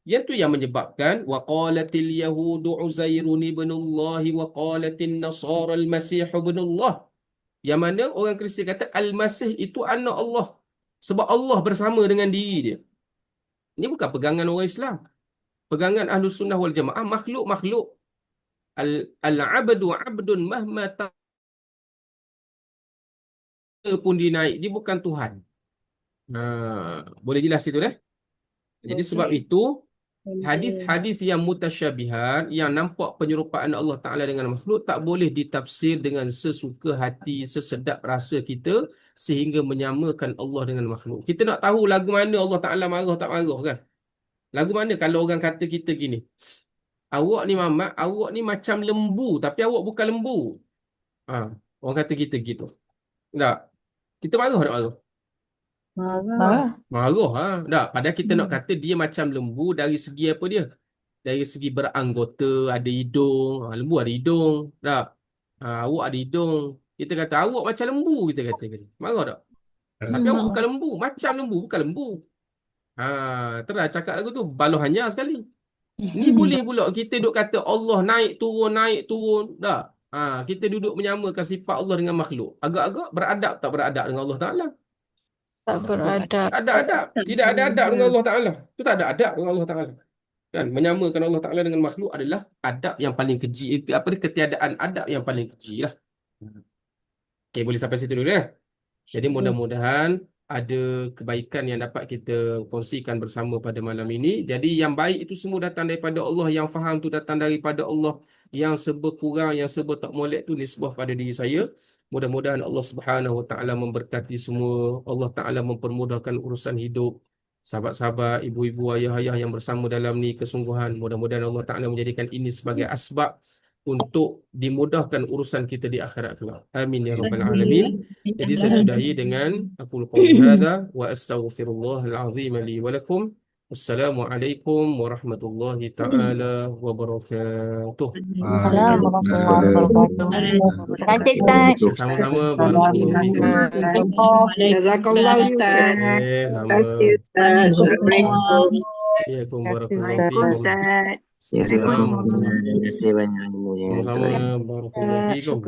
S1: Yang tu yang menyebabkan waqalatil yahudu Uzairun ibnullah wa qalatin nasara al-masih ibnullah. Yang mana orang Kristian kata Al-Masih itu anak Allah. Sebab Allah bersama dengan diri dia. Ini bukan pegangan orang Islam. Pegangan Ahlus Sunnah wal Jamaah, makhluk-makhluk. Al-abdu abdun mahma pun dinaik. Dia bukan Tuhan. Boleh jelas itu dah? Jadi sebab itu, hadis-hadis yang mutasyabihat, yang nampak penyerupaan Allah Ta'ala dengan makhluk, tak boleh ditafsir dengan sesuka hati, sesedap rasa kita, sehingga menyamakan Allah dengan makhluk. Kita nak tahu lagu mana Allah Ta'ala marah tak marah kan? Lagu mana kalau orang kata kita gini, awak ni mamat, awak ni macam lembu, tapi awak bukan lembu. Orang kata kita gitu. Tak? Kita marah tak marah?
S6: Marah.
S1: Marah ha. Tak, padahal kita nak kata dia macam lembu dari segi apa dia? Dari segi beranggota, ada hidung. Lembu ada hidung. Tak? Awak ada hidung. Kita kata awak macam lembu, kita kata. Marah tak? Tapi awak bukan lembu. Macam lembu, bukan lembu. Terus cakap lagu tu baloh hanya sekali. Ni boleh pula kita duk kata Allah naik turun. Tak? Kita duduk menyamakan sifat Allah dengan makhluk. Agak-agak beradab tak beradab dengan Allah Ta'ala?
S4: Tak beradab.
S1: Ada adab. Tidak ada adab dengan Allah Ta'ala. Itu tak ada adab dengan Allah Ta'ala. Kan? Menyamakan Allah Ta'ala dengan makhluk adalah adab yang paling keji. Itu apa dia? Ketiadaan adab yang paling keji lah. Okay, boleh sampai situ dulu ya. Jadi mudah-mudahan ada kebaikan yang dapat kita kongsikan bersama pada malam ini. Jadi yang baik itu semua datang daripada Allah. Yang faham tu datang daripada Allah. Yang serba kurang, yang serba tak molek tu nisbah pada diri saya. Mudah-mudahan Allah Subhanahu Wa Taala memberkati semua. Allah Taala mempermudahkan urusan hidup sahabat-sahabat, ibu-ibu, ayah-ayah yang bersama dalam ni kesungguhan. Mudah-mudahan Allah Taala menjadikan ini sebagai asbab untuk dimudahkan urusan kita di akhirat kelak. Amin ya rabbal alamin. Jadi saya sudahi dengan aqulu qawli hadza wa astaghfirullahal azim li wa lakum. Assalamualaikum warahmatullahi taala wabarakatuh.
S3: Cantik tak?
S1: Sama-sama, barakallahu fikum.
S2: Jazakallah Ustaz.
S1: Sama.
S2: Assalamualaikum.
S1: Waalaikumsalam warahmatullahi wabarakatuh.
S7: Terima kasih banyak ilmunya.
S1: Sama-sama, barakallahu fikum.